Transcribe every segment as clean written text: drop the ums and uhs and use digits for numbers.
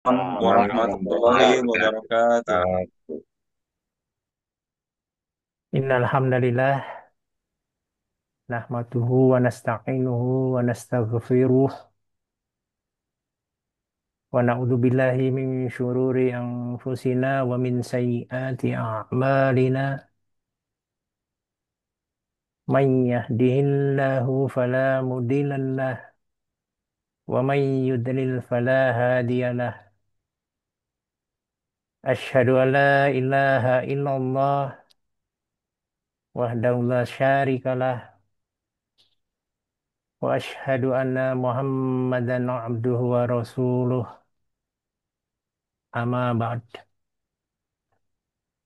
Assalamualaikum warahmatullahi warahmatullahi wabarakatuh. wabarakatuh. Innal hamdalillah nahmaduhu wa nasta'inuhu wa nastaghfiruh wa na'udzu billahi min syururi anfusina wa min sayyiati a'malina may yahdihillahu fala mudhillalah wa may yudlil fala hadiyalah asyhadu an la ilaha illallah wahdahu la syarikalah wa asyhadu anna muhammadan abduhu wa rasuluh amma ba'd.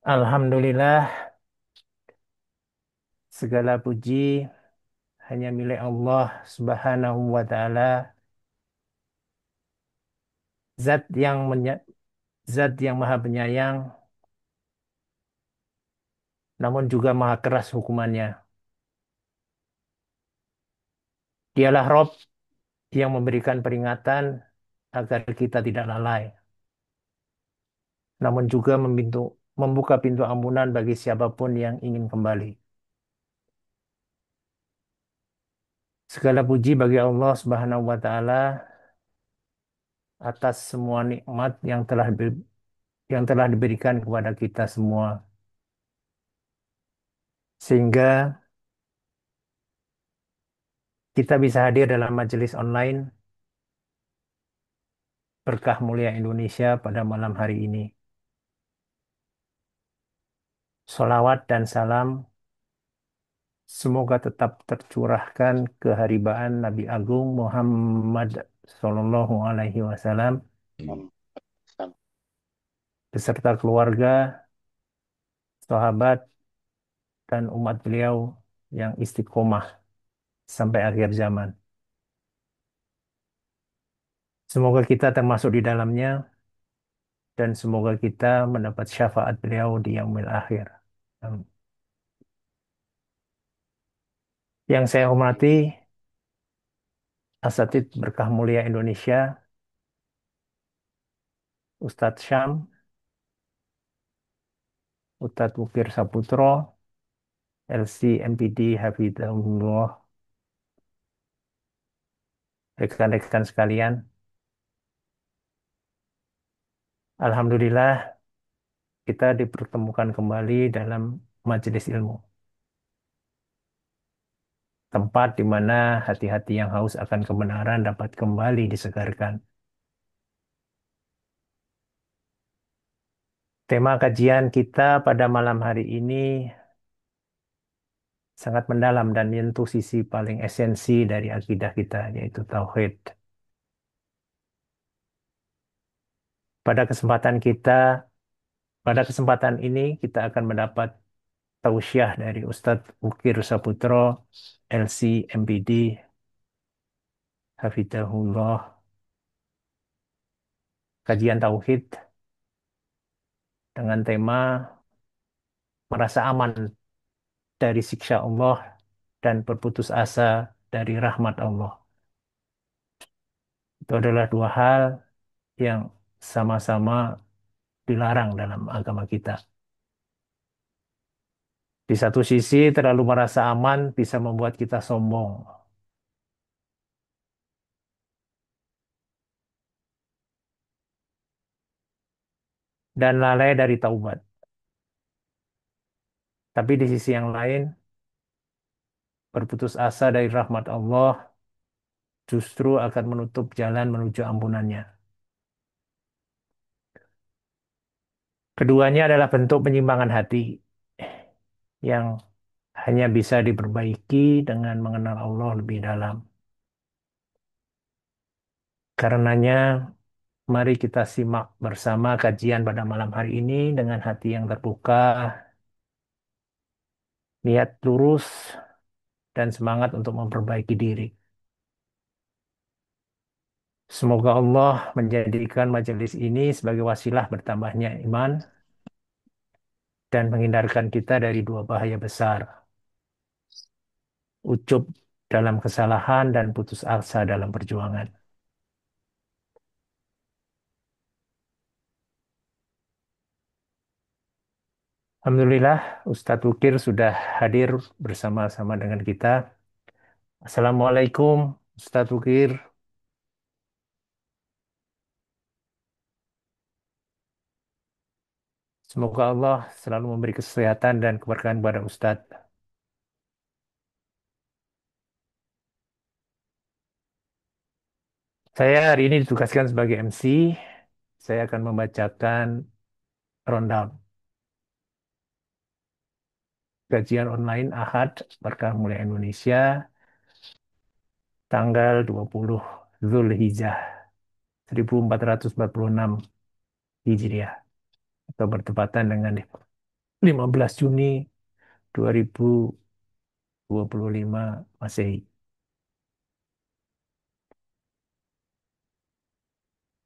Alhamdulillah, segala puji hanya milik Allah Subhanahu wa taala, zat yang zat yang maha penyayang namun juga maha keras hukumannya. Dialah Rob yang memberikan peringatan agar kita tidak lalai, namun juga membuka pintu ampunan bagi siapapun yang ingin kembali. Segala puji bagi Allah Subhanahu wa taala atas semua nikmat yang telah diberikan kepada kita semua, sehingga kita bisa hadir dalam majelis online Berkah Mulia Indonesia pada malam hari ini. Salawat dan salam semoga tetap tercurahkan keharibaan Nabi Agung Muhammad Sallallahu Alaihi Wasallam beserta keluarga, sahabat, dan umat beliau yang istiqomah sampai akhir zaman. Semoga kita termasuk di dalamnya dan semoga kita mendapat syafaat beliau di yaumil akhir. Amin. Yang saya hormati, Asatidz Berkah Mulia Indonesia, Ustadz Syam, Ustadz Wukir Saputro, LC MPD Hafidhullah, rekan-rekan sekalian. Alhamdulillah kita dipertemukan kembali dalam majelis ilmu. Tempat di mana hati-hati yang haus akan kebenaran dapat kembali disegarkan. Tema kajian kita pada malam hari ini sangat mendalam dan menyentuh sisi paling esensi dari akidah kita, yaitu tauhid. Pada kesempatan kita, pada kesempatan ini kita akan mendapat tausiah dari Ustadz Ukir Saputro, LC MPD, Hafidhahullah, kajian tauhid dengan tema merasa aman dari siksa Allah dan berputus asa dari rahmat Allah. Itu adalah dua hal yang sama-sama dilarang dalam agama kita. Di satu sisi, terlalu merasa aman bisa membuat kita sombong dan lalai dari taubat. Tapi di sisi yang lain, berputus asa dari rahmat Allah justru akan menutup jalan menuju ampunannya. Keduanya adalah bentuk penyimpangan hati yang hanya bisa diperbaiki dengan mengenal Allah lebih dalam. Karenanya, mari kita simak bersama kajian pada malam hari ini dengan hati yang terbuka, niat lurus, dan semangat untuk memperbaiki diri. Semoga Allah menjadikan majelis ini sebagai wasilah bertambahnya iman dan menghindarkan kita dari dua bahaya besar, ujub dalam kesalahan, dan putus asa dalam perjuangan. Alhamdulillah, Ustadz Wukir sudah hadir bersama-sama dengan kita. Assalamualaikum, Ustadz Wukir. Semoga Allah selalu memberi kesehatan dan keberkahan kepada Ustadz. Saya hari ini ditugaskan sebagai MC. Saya akan membacakan rundown kajian online Ahad Berkah Mulia Indonesia tanggal 20 Zulhijjah 1446 Hijriah atau bertepatan dengan 15 Juni 2025 Masehi.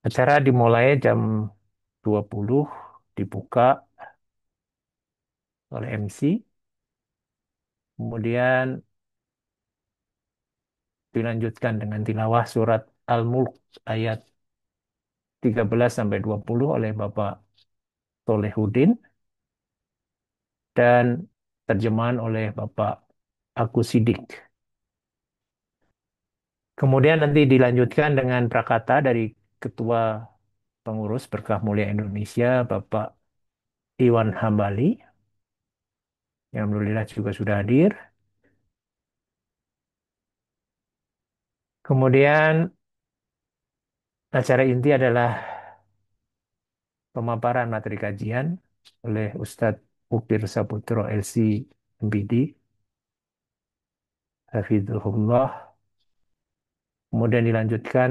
Acara dimulai jam 20, dibuka oleh MC, kemudian dilanjutkan dengan tilawah surat Al-Mulk ayat 13 sampai 20 oleh Bapak Solehudin dan terjemahan oleh Bapak Agus Sidik. Kemudian nanti dilanjutkan dengan prakata dari Ketua Pengurus Berkah Mulia Indonesia, Bapak Iwan Hambali, yang alhamdulillah juga sudah hadir. Kemudian acara inti adalah pemaparan materi kajian oleh Ustadz Upir Saputro LC MPD, Hafizullah. Kemudian dilanjutkan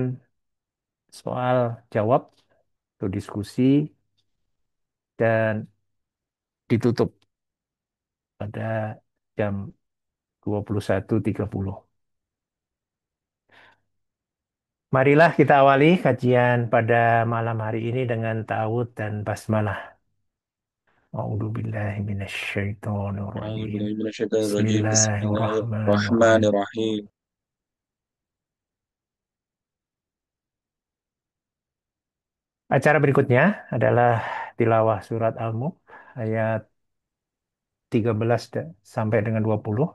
soal jawab atau diskusi dan ditutup pada jam 21.30. Marilah kita awali kajian pada malam hari ini dengan ta'awud dan basmalah. A'udzu billahi minasyaitonir أعوذ rajim. بالله من الشيطان الرجيم بسم الله الرحمن Bismillahirrahmanirrahim. الرحيم. Acara berikutnya adalah tilawah surat Al-Mulk ayat 13 sampai dengan 20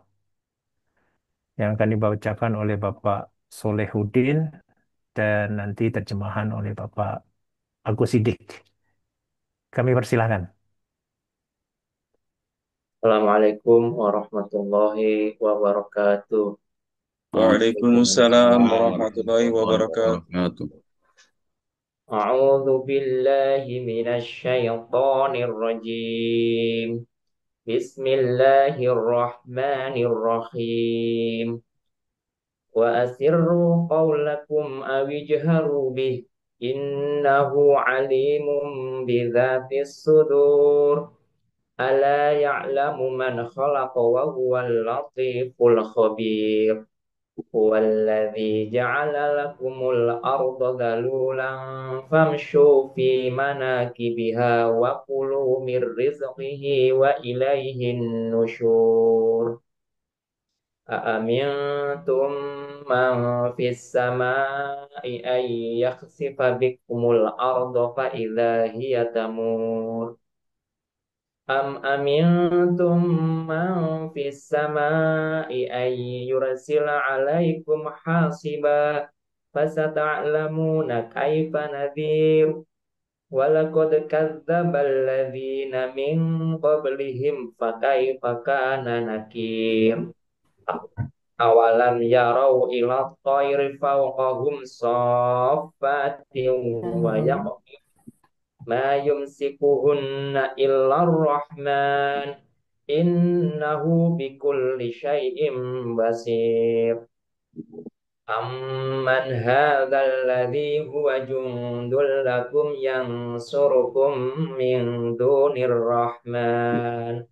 yang akan dibacakan oleh Bapak Solehudin dan nanti terjemahan oleh Bapak Agus Sidik. Kami persilahkan. Assalamualaikum warahmatullahi wabarakatuh. وعليكم السلام Waalaikumsalam ورحمة الله warahmatullahi وبركاته. wabarakatuh. A'udzu billahi minasy syaithanir rajim. Bismillahirrahmanirrahim. Wa asirru qawlakum aw ijharu bih. Innahu alimun bidzatis sudur. Ala ya'lamu man khalaqa wa huwal latiful khabir. Huwallazi ja'ala lakumul arda dhalulan famshu fi manakibiha wa kulu mir rizqihi wa ilaihin nusyur. Aamintum man fis samai ay yakhsifa bikumul arda fa idza hiya tamur. Am amintum man fis samai ay yursila alaikum hasiba fasata'lamuna kaifa nadhir walaqad kadzdzabal ladzina min qablihim fakaifa kana nakir awalam yarau ila thairi fawqahum saffatin wa ma yumsikuhunna illar rahman innahu bikulli syai'im basir. Amman hadzal ladzi huwa jundul lakum yansurukum min dunir rahman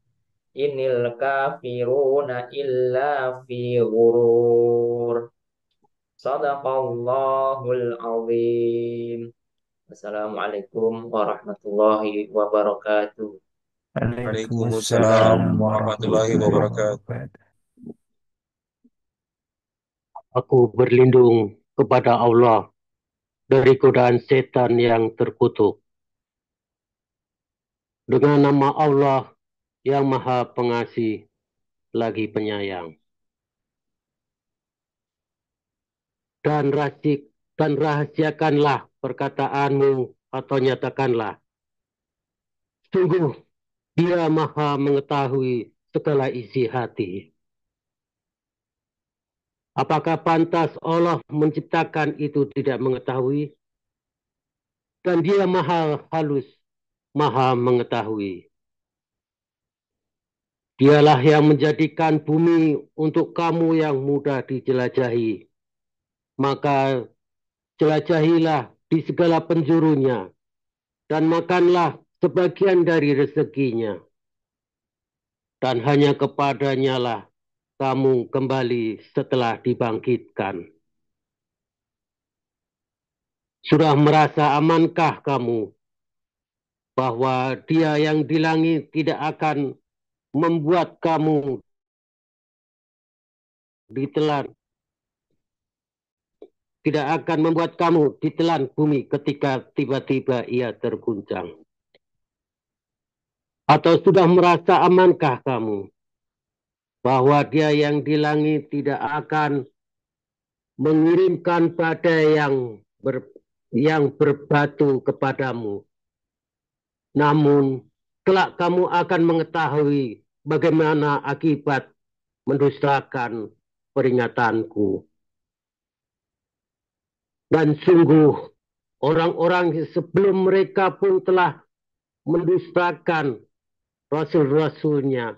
inil kafiruna illa fi ghurur. Sadaqallahul azim. Assalamualaikum warahmatullahi wabarakatuh. وعليكم السلام Waalaikumsalam ورحمة الله warahmatullahi وبركاته. wabarakatuh. Aku berlindung kepada Allah dari godaan setan yang terkutuk. Dengan nama Allah yang Maha Pengasih lagi Penyayang. Dan rahasiakanlah perkataanmu atau nyatakanlah. Sungguh Dia Maha mengetahui segala isi hati. Apakah pantas Allah menciptakan itu tidak mengetahui? Dan Dia Maha halus, Maha mengetahui. Dialah yang menjadikan bumi untuk kamu yang mudah dijelajahi. Maka jelajahilah di segala penjurunya dan makanlah sebagian dari rezekinya. Dan hanya kepadanya lah kamu kembali setelah dibangkitkan. Sudah merasa amankah kamu bahwa Dia yang di langit tidak akan membuat kamu ditelan, tidak akan membuat kamu ditelan bumi ketika tiba-tiba ia terguncang? Atau sudah merasa amankah kamu bahwa Dia yang di langit tidak akan mengirimkan badai yang berbatu kepadamu? Namun, kelak kamu akan mengetahui bagaimana akibat mendustakan peringatanku. Dan sungguh, orang-orang sebelum mereka pun telah mendustakan rasul-rasulnya.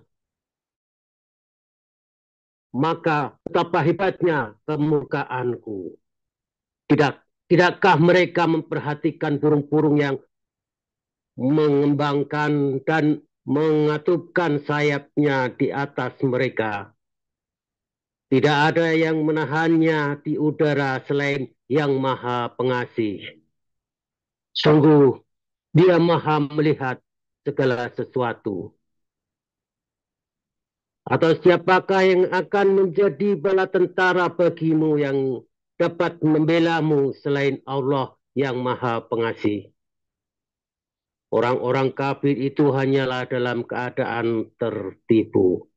Maka betapa hebatnya kemurkaanku. Tidakkah mereka memperhatikan burung-burung yang mengembangkan dan mengatupkan sayapnya di atas mereka? Tidak ada yang menahannya di udara selain Yang Maha Pengasih. Sungguh, Dia Maha melihat segala sesuatu. Atau siapakah yang akan menjadi bala tentara bagimu yang dapat membelamu selain Allah Yang Maha Pengasih? Orang-orang kafir itu hanyalah dalam keadaan tertipu.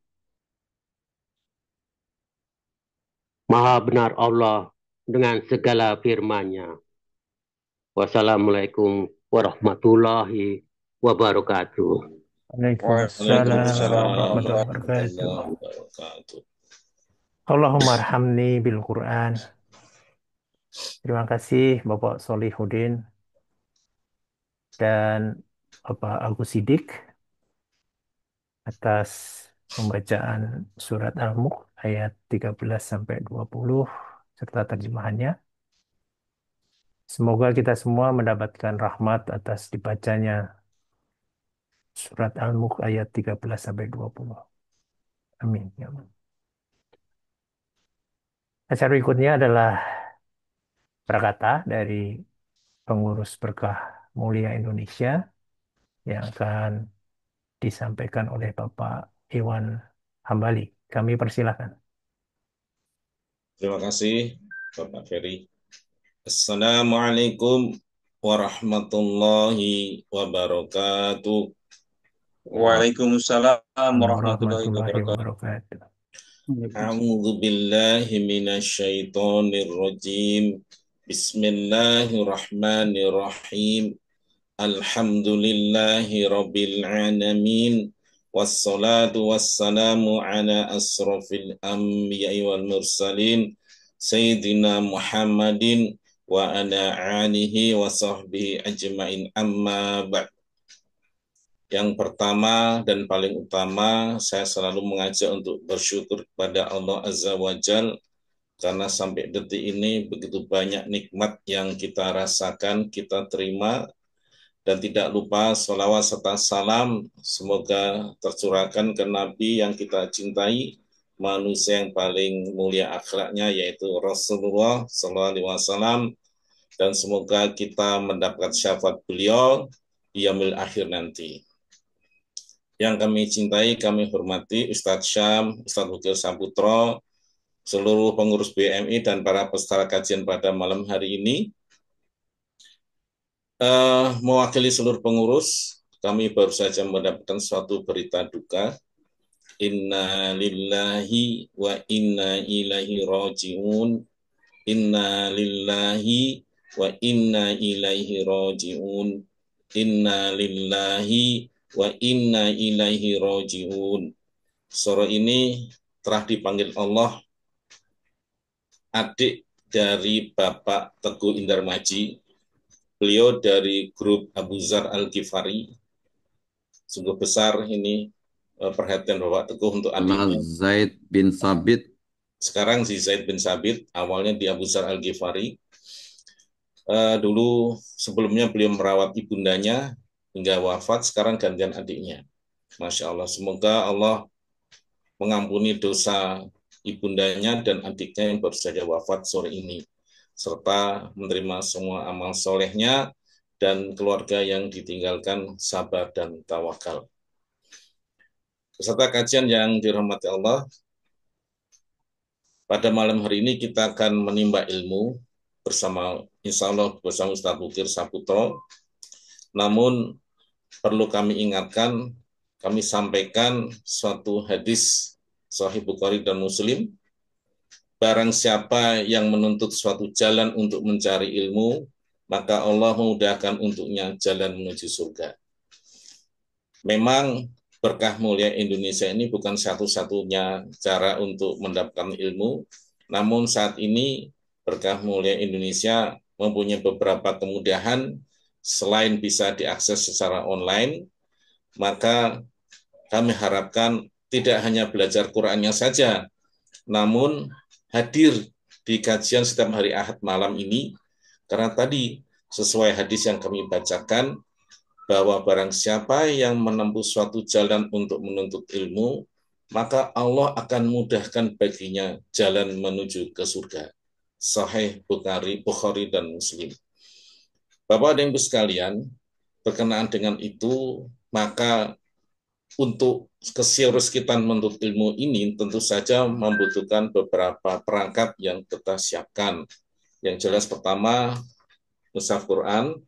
Maha benar Allah dengan segala firman-Nya. Wassalamualaikum warahmatullahi wabarakatuh. Waalaikumsalam Waalaikumsalam warahmatullahi wabarakatuh. warahmatullahi wabarakatuh. Allahumma arhamni bil Quran. Terima kasih Bapak Solihuddin dan Bapak Agus Sidik atas pembacaan surat Al-Mulk ayat 13 sampai 20 serta terjemahannya. Semoga kita semua mendapatkan rahmat atas dibacanya surat Al-Mulk ayat 13 sampai 20. Amin. Ya Allah. Acara berikutnya adalah prakata dari pengurus Berkah Mulia Indonesia yang akan disampaikan oleh Bapak Iwan Hambali. Kami persilahkan. Terima kasih Bapak Ferry. Assalamualaikum warahmatullahi wabarakatuh. Waalaikumsalam warahmatullahi wabarakatuh. wabarakatuh. A'udzu billahi minasyaitonir rajim. Bismillahirrahmanirrahim. Alhamdulillahi rabbil alamin. Wassalatu wassalamu ala asrafil anbiya'i wal mursalin Sayyidina Muhammadin wa ala alihi wa sahbihi ajma'in amma ba'd. Yang pertama dan paling utama, saya selalu mengajak untuk bersyukur kepada Allah Azza wa Jal, karena sampai detik ini begitu banyak nikmat yang kita rasakan, kita terima, dan tidak lupa sholawat serta salam semoga tercurahkan ke Nabi yang kita cintai, manusia yang paling mulia akhlaknya, yaitu Rasulullah SAW, dan semoga kita mendapat syafaat beliau di yaumil akhir nanti. Yang kami cintai, kami hormati Ustadz Syam, Ustadz Bukil Saputro, seluruh pengurus BMI dan para peserta kajian pada malam hari ini. Mewakili seluruh pengurus, kami baru saja mendapatkan suatu berita duka. Inna lillahi wa inna ilaihi raji'un. Inna lillahi wa inna ilaihi raji'un. Inna lillahi wa inna ilaihi raji'un. Surah ini telah dipanggil Allah adik dari Bapak Teguh Indarmaji. Beliau dari grup Abu Zar Al-Ghifari. Sungguh besar ini perhatian Bapak Teguh untuk adiknya. Zaid bin Sabit. Sekarang si Zaid bin Sabit, awalnya di Abu Zar Al-Ghifari. Dulu sebelumnya beliau merawat ibundanya hingga wafat, sekarang gantian adiknya. Masya Allah, semoga Allah mengampuni dosa ibundanya dan adiknya yang baru saja wafat sore ini, serta menerima semua amal solehnya dan keluarga yang ditinggalkan sabar dan tawakal. Peserta kajian yang dirahmati Allah, pada malam hari ini kita akan menimba ilmu bersama, insya Allah bersama Ustaz Bukir Saputro. Namun perlu kami ingatkan, kami sampaikan suatu hadis Sahih Bukhari dan Muslim. Barang siapa yang menuntut suatu jalan untuk mencari ilmu, maka Allah memudahkan untuknya jalan menuju surga. Memang berkah mulia Indonesia ini bukan satu-satunya cara untuk mendapatkan ilmu, namun saat ini berkah mulia Indonesia mempunyai beberapa kemudahan. Selain bisa diakses secara online, maka kami harapkan tidak hanya belajar Qur'annya saja, namun hadir di kajian setiap hari Ahad malam ini, karena tadi sesuai hadis yang kami bacakan, bahwa barang siapa yang menempuh suatu jalan untuk menuntut ilmu, maka Allah akan mudahkan baginya jalan menuju ke surga. Sahih Bukhari dan Muslim. Bapak dan Ibu sekalian, berkenaan dengan itu, maka untuk keseriusan menuntut ilmu ini tentu saja membutuhkan beberapa perangkat yang kita siapkan. Yang jelas pertama, mushaf Quran,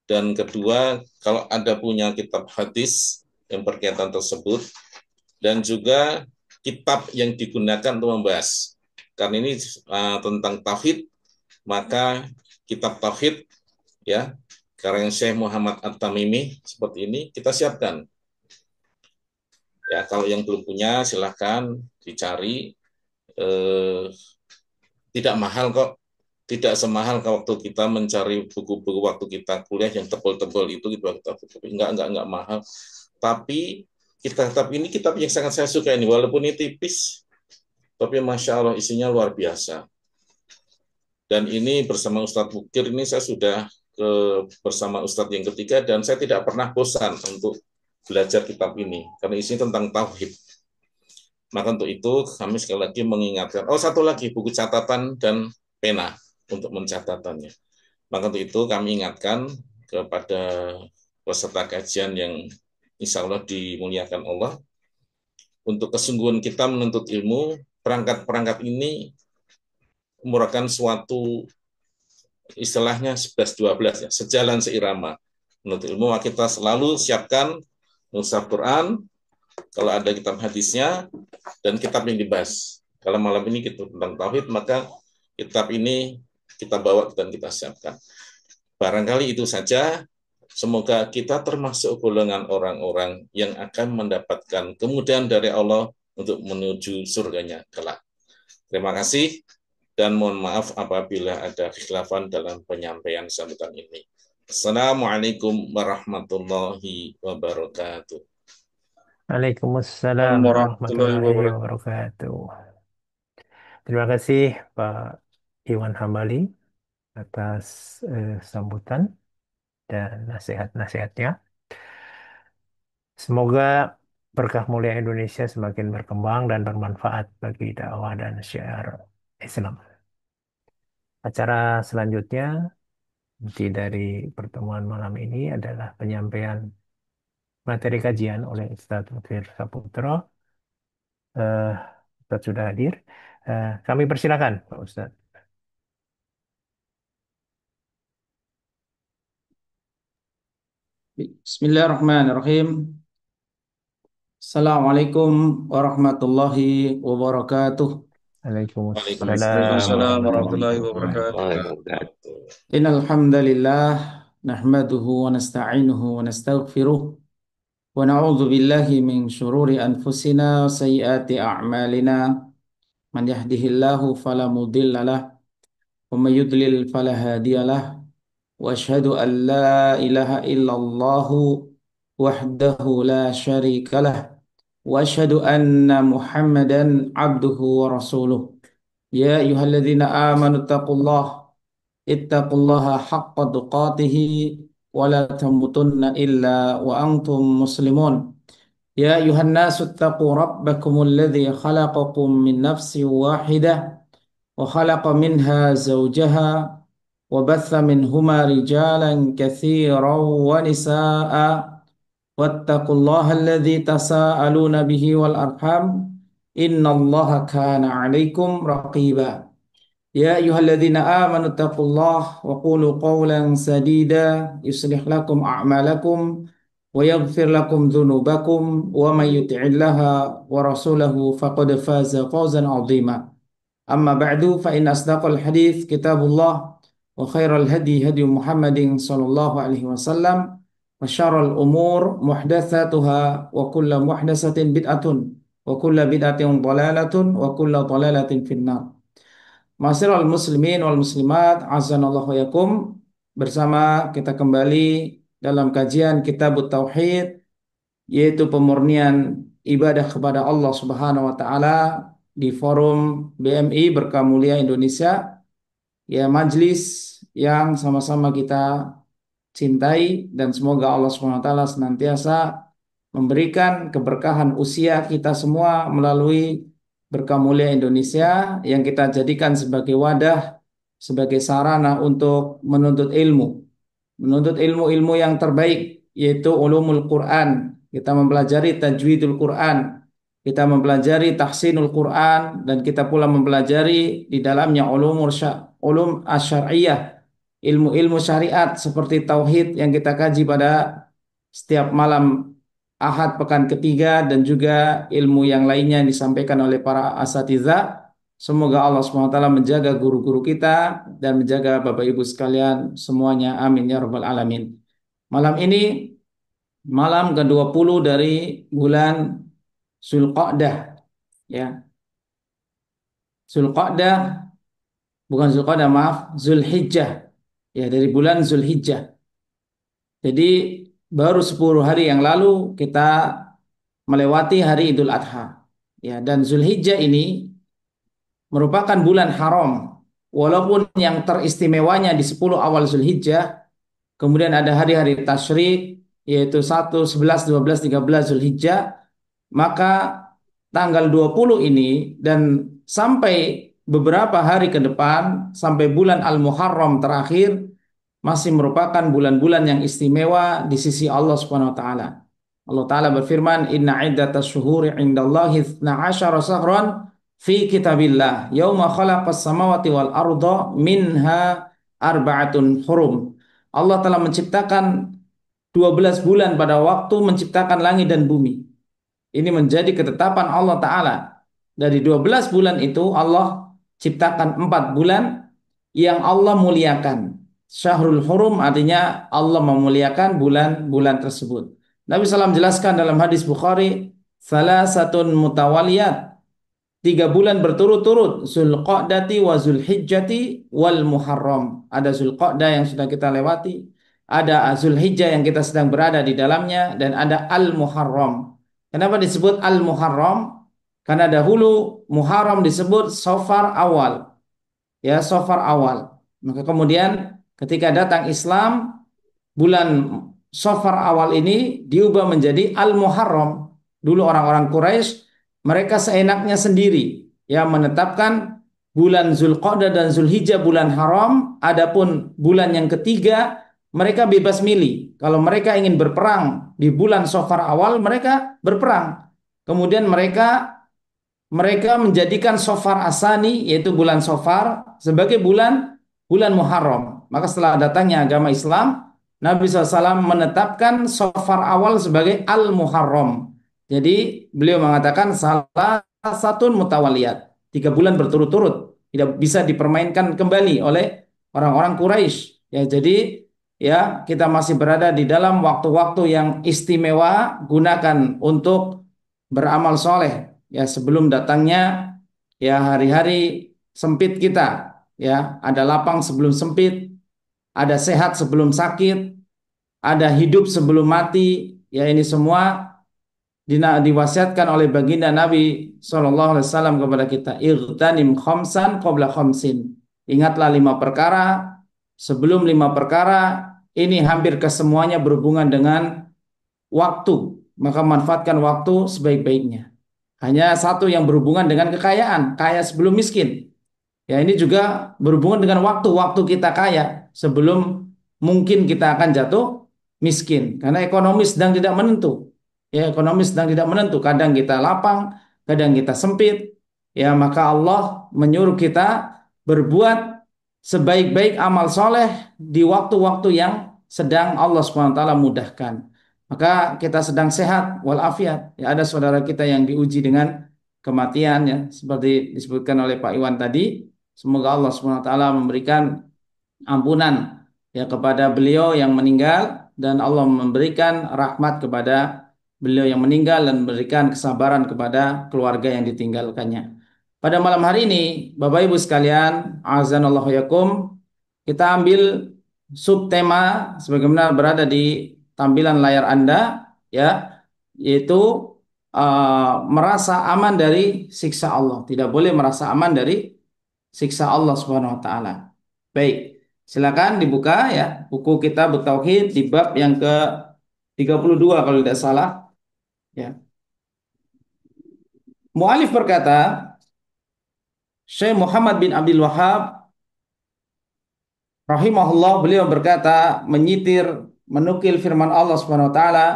dan kedua, kalau ada punya kitab hadis yang berkaitan tersebut, dan juga kitab yang digunakan untuk membahas. Karena ini tentang tauhid, maka kitab tauhid ya, karya Syekh Muhammad At-Tamimi seperti ini kita siapkan. Ya, kalau yang belum punya silahkan dicari. Tidak mahal kok, tidak semahal kalau waktu kita mencari buku-buku waktu kita kuliah yang tebal-tebal itu gitu, enggak mahal. Tapi kitab ini kitab yang sangat saya suka ini, walaupun ini tipis, tapi masya Allah isinya luar biasa. Dan ini bersama Ustadz Bukir ini saya sudah bersama Ustadz yang ketiga, dan saya tidak pernah bosan untuk belajar kitab ini karena isinya tentang tauhid. Maka untuk itu kami sekali lagi mengingatkan, satu lagi buku catatan dan pena untuk mencatatannya. Maka untuk itu kami ingatkan kepada peserta kajian yang insya Allah dimuliakan Allah, untuk kesungguhan kita menuntut ilmu, perangkat-perangkat ini merupakan suatu istilahnya 11-12 ya, sejalan seirama. Menuntut ilmu kita selalu siapkan mushaf Quran, kalau ada kitab hadisnya, dan kitab yang dibahas. Kalau malam ini kita tentang tauhid, maka kitab ini kita bawa dan kita siapkan. Barangkali itu saja. Semoga kita termasuk golongan orang-orang yang akan mendapatkan kemudahan dari Allah untuk menuju surganya kelak. Terima kasih. Dan mohon maaf apabila ada kekhilafan dalam penyampaian sambutan ini. Assalamualaikum warahmatullahi wabarakatuh. Waalaikumsalam warahmatullahi wabarakatuh. Terima kasih Pak Iwan Hambali atas sambutan dan nasihat-nasihatnya. Semoga berkah mulia Indonesia semakin berkembang dan bermanfaat bagi dakwah dan syiar Islam. Acara selanjutnya nanti dari pertemuan malam ini adalah penyampaian materi kajian oleh Ustadz Bukir Saputro. Ustadz sudah hadir. Kami persilakan Pak Ustadz. Bismillahirrahmanirrahim. Assalamualaikum warahmatullahi wabarakatuh. Waalaikumsalam Waalaikumsalam warahmatullahi wabarakatuh. Innal hamdalillah nahmaduhu wa nasta'inuhu wa nastaghfiruh wa na'udzu billahi min shururi anfusina wa sayyiati a'malina. Man yahdihillahu fala mudilla lah wa may yudlil fala hadiyalah. Wa asyhadu an la ilaha illallah wahdahu la syarika lah. Wa asyhadu anna Muhammadan abduhu wa rasuluh. Ya ayyuhalladzina amanu ittaqullaha haqqa tuqatih wa la tamutunna illa wa antum muslimun. Ya ayuhan nasu ittaqu rabbakumul ladzi khalaqakum min nafsin wahidah wa khalaqa minha zawjaha wa batha minhuma rijalan katsiran wa nisaa'a wattaqullaha alladzi tasaaluna bihi wal arham innallaha kana 'alaikum raqiba. Ya ayyuhalladzina amanu taqullaha wa qulu qawlan sadida yuslih lakum a'malakum wa yaghfir lakum dhunubakum wa may yuti'illaha wa rasulahu faqad faza fawzan 'azima. Amma ba'du fa in asdaqal hadits kitabullah wa khairal hadi hadi Muhammadin sallallahu alaihi wasallam wa syarral umur muhdatsatuha wa kullu muhdatsatin bid'atun wa kullu bid'atin dhalalatun wa kullu dhalalatin finnar. Ma'asyiral muslimin wal muslimat, azanallahu yakum. Bersama kita kembali dalam kajian Kitab Tauhid, yaitu pemurnian ibadah kepada Allah Subhanahu wa taala di forum BMI Berkah Mulia Indonesia. Ya, majlis yang sama-sama kita cintai, dan semoga Allah Subhanahu wa taala senantiasa memberikan keberkahan usia kita semua melalui Berkah Mulia Indonesia yang kita jadikan sebagai wadah, sebagai sarana untuk menuntut ilmu yang terbaik, yaitu ulumul Quran. Kita mempelajari tajwidul Quran, kita mempelajari tahsinul Quran, dan kita pula mempelajari di dalamnya ulum asyariyah, ilmu-ilmu syariat seperti tauhid yang kita kaji pada setiap malam Ahad pekan ketiga, dan juga ilmu yang lainnya yang disampaikan oleh para asatidzah. Semoga Allah SWT menjaga guru-guru kita dan menjaga Bapak Ibu sekalian semuanya. Amin ya rabbal alamin. Malam ini malam ke-20 dari bulan Zulqa'dah, ya. Zulqa'dah, bukan Zulqa'dah, maaf, Zulhijjah. Ya, dari bulan Zulhijjah. Jadi baru 10 hari yang lalu kita melewati hari Idul Adha. Ya, dan Zulhijjah ini merupakan bulan haram. Walaupun yang teristimewanya di 10 awal Zulhijjah, kemudian ada hari-hari tasyrik, yaitu 1, 11, 12, 13 Zulhijjah, maka tanggal 20 ini dan sampai beberapa hari ke depan, sampai bulan Al-Muharram terakhir, masih merupakan bulan-bulan yang istimewa di sisi Allah Subhanahu wa taala. Allah taala berfirman, "Inna iddatas syuhuri 'indallahi 12 syahran fi kitabillah yauma khalaqas samawati wal arda minha arba'atun hurum." Allah telah menciptakan 12 bulan pada waktu menciptakan langit dan bumi. Ini menjadi ketetapan Allah taala. Dari 12 bulan itu Allah ciptakan 4 bulan yang Allah muliakan. Syahrul Hurum artinya Allah memuliakan bulan-bulan tersebut. Nabi SAW jelaskan dalam hadis Bukhari, salasatun mutawaliyat, 3 bulan berturut-turut, Zulqa'dati wa Zulhijjati wal Muharram. Ada Zulqa'dah yang sudah kita lewati, ada Zulhijjah yang kita sedang berada di dalamnya, dan ada Al-Muharram. Kenapa disebut Al-Muharram? Karena dahulu Muharram disebut Safar awal. Ya, Safar awal. Maka kemudian ketika datang Islam, bulan Safar awal ini diubah menjadi Al-Muharram. Dulu orang-orang Quraisy mereka seenaknya sendiri ya menetapkan bulan Zulqa'dah dan Zulhijjah bulan haram, adapun bulan yang ketiga mereka bebas milih. Kalau mereka ingin berperang di bulan Safar awal, mereka berperang. Kemudian mereka menjadikan Safar Asani, yaitu bulan Safar, sebagai bulan Muharram. Maka setelah datangnya agama Islam, Nabi SAW menetapkan Safar awal sebagai Al-Muharram. Jadi beliau mengatakan salah satu mutawaliyat, 3 bulan berturut-turut, tidak bisa dipermainkan kembali oleh orang-orang Quraisy. Ya, jadi ya kita masih berada di dalam waktu-waktu yang istimewa, gunakan untuk beramal soleh. Ya sebelum datangnya ya hari-hari sempit kita. Ya ada lapang sebelum sempit, ada sehat sebelum sakit, ada hidup sebelum mati. Ya ini semua diwasiatkan oleh baginda Nabi SAW kepada kita. Ightanim khamsan qabla khamsin. Ingatlah 5 perkara sebelum 5 perkara. Ini hampir kesemuanya berhubungan dengan waktu. Maka manfaatkan waktu sebaik-baiknya. Hanya satu yang berhubungan dengan kekayaan. Kaya sebelum miskin. Ya ini juga berhubungan dengan waktu-waktu kita kaya sebelum mungkin kita akan jatuh miskin karena ekonomi sedang tidak menentu. Ya ekonomi sedang tidak menentu. Kadang kita lapang, kadang kita sempit. Ya maka Allah menyuruh kita berbuat sebaik-baik amal soleh di waktu-waktu yang sedang Allah SWT mudahkan. Maka kita sedang sehat walafiat. Ya ada saudara kita yang diuji dengan kematian ya seperti disebutkan oleh Pak Iwan tadi. Semoga Allah SWT memberikan ampunan ya kepada beliau yang meninggal dan Allah memberikan rahmat kepada beliau yang meninggal dan memberikan kesabaran kepada keluarga yang ditinggalkannya. Pada malam hari ini, Bapak Ibu sekalian, azanallahu yakum, kita ambil subtema sebagaimana berada di tampilan layar Anda ya, yaitu merasa aman dari siksa Allah. Tidak boleh merasa aman dari siksa Allah Subhanahu wa taala. Baik, silakan dibuka ya buku Kitab Tauhid di bab yang ke-32 kalau tidak salah ya. Mu'alif berkata, Syekh Muhammad bin Abdul Wahhab rahimahullah beliau berkata menyitir menukil firman Allah Subhanahu wa taala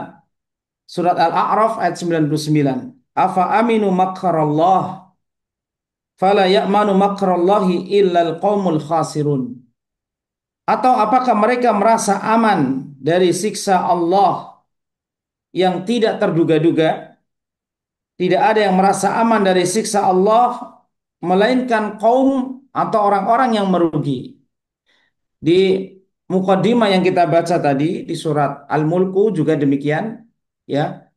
surat Al-A'raf ayat 99. Afa aminu makrallah fala ya'manu makrallahi illal qaumul khasirun. Atau apakah mereka merasa aman dari siksa Allah yang tidak terduga-duga? Tidak ada yang merasa aman dari siksa Allah melainkan kaum atau orang-orang yang merugi. Di mukaddimah yang kita baca tadi di surat Al-Mulku juga demikian, ya.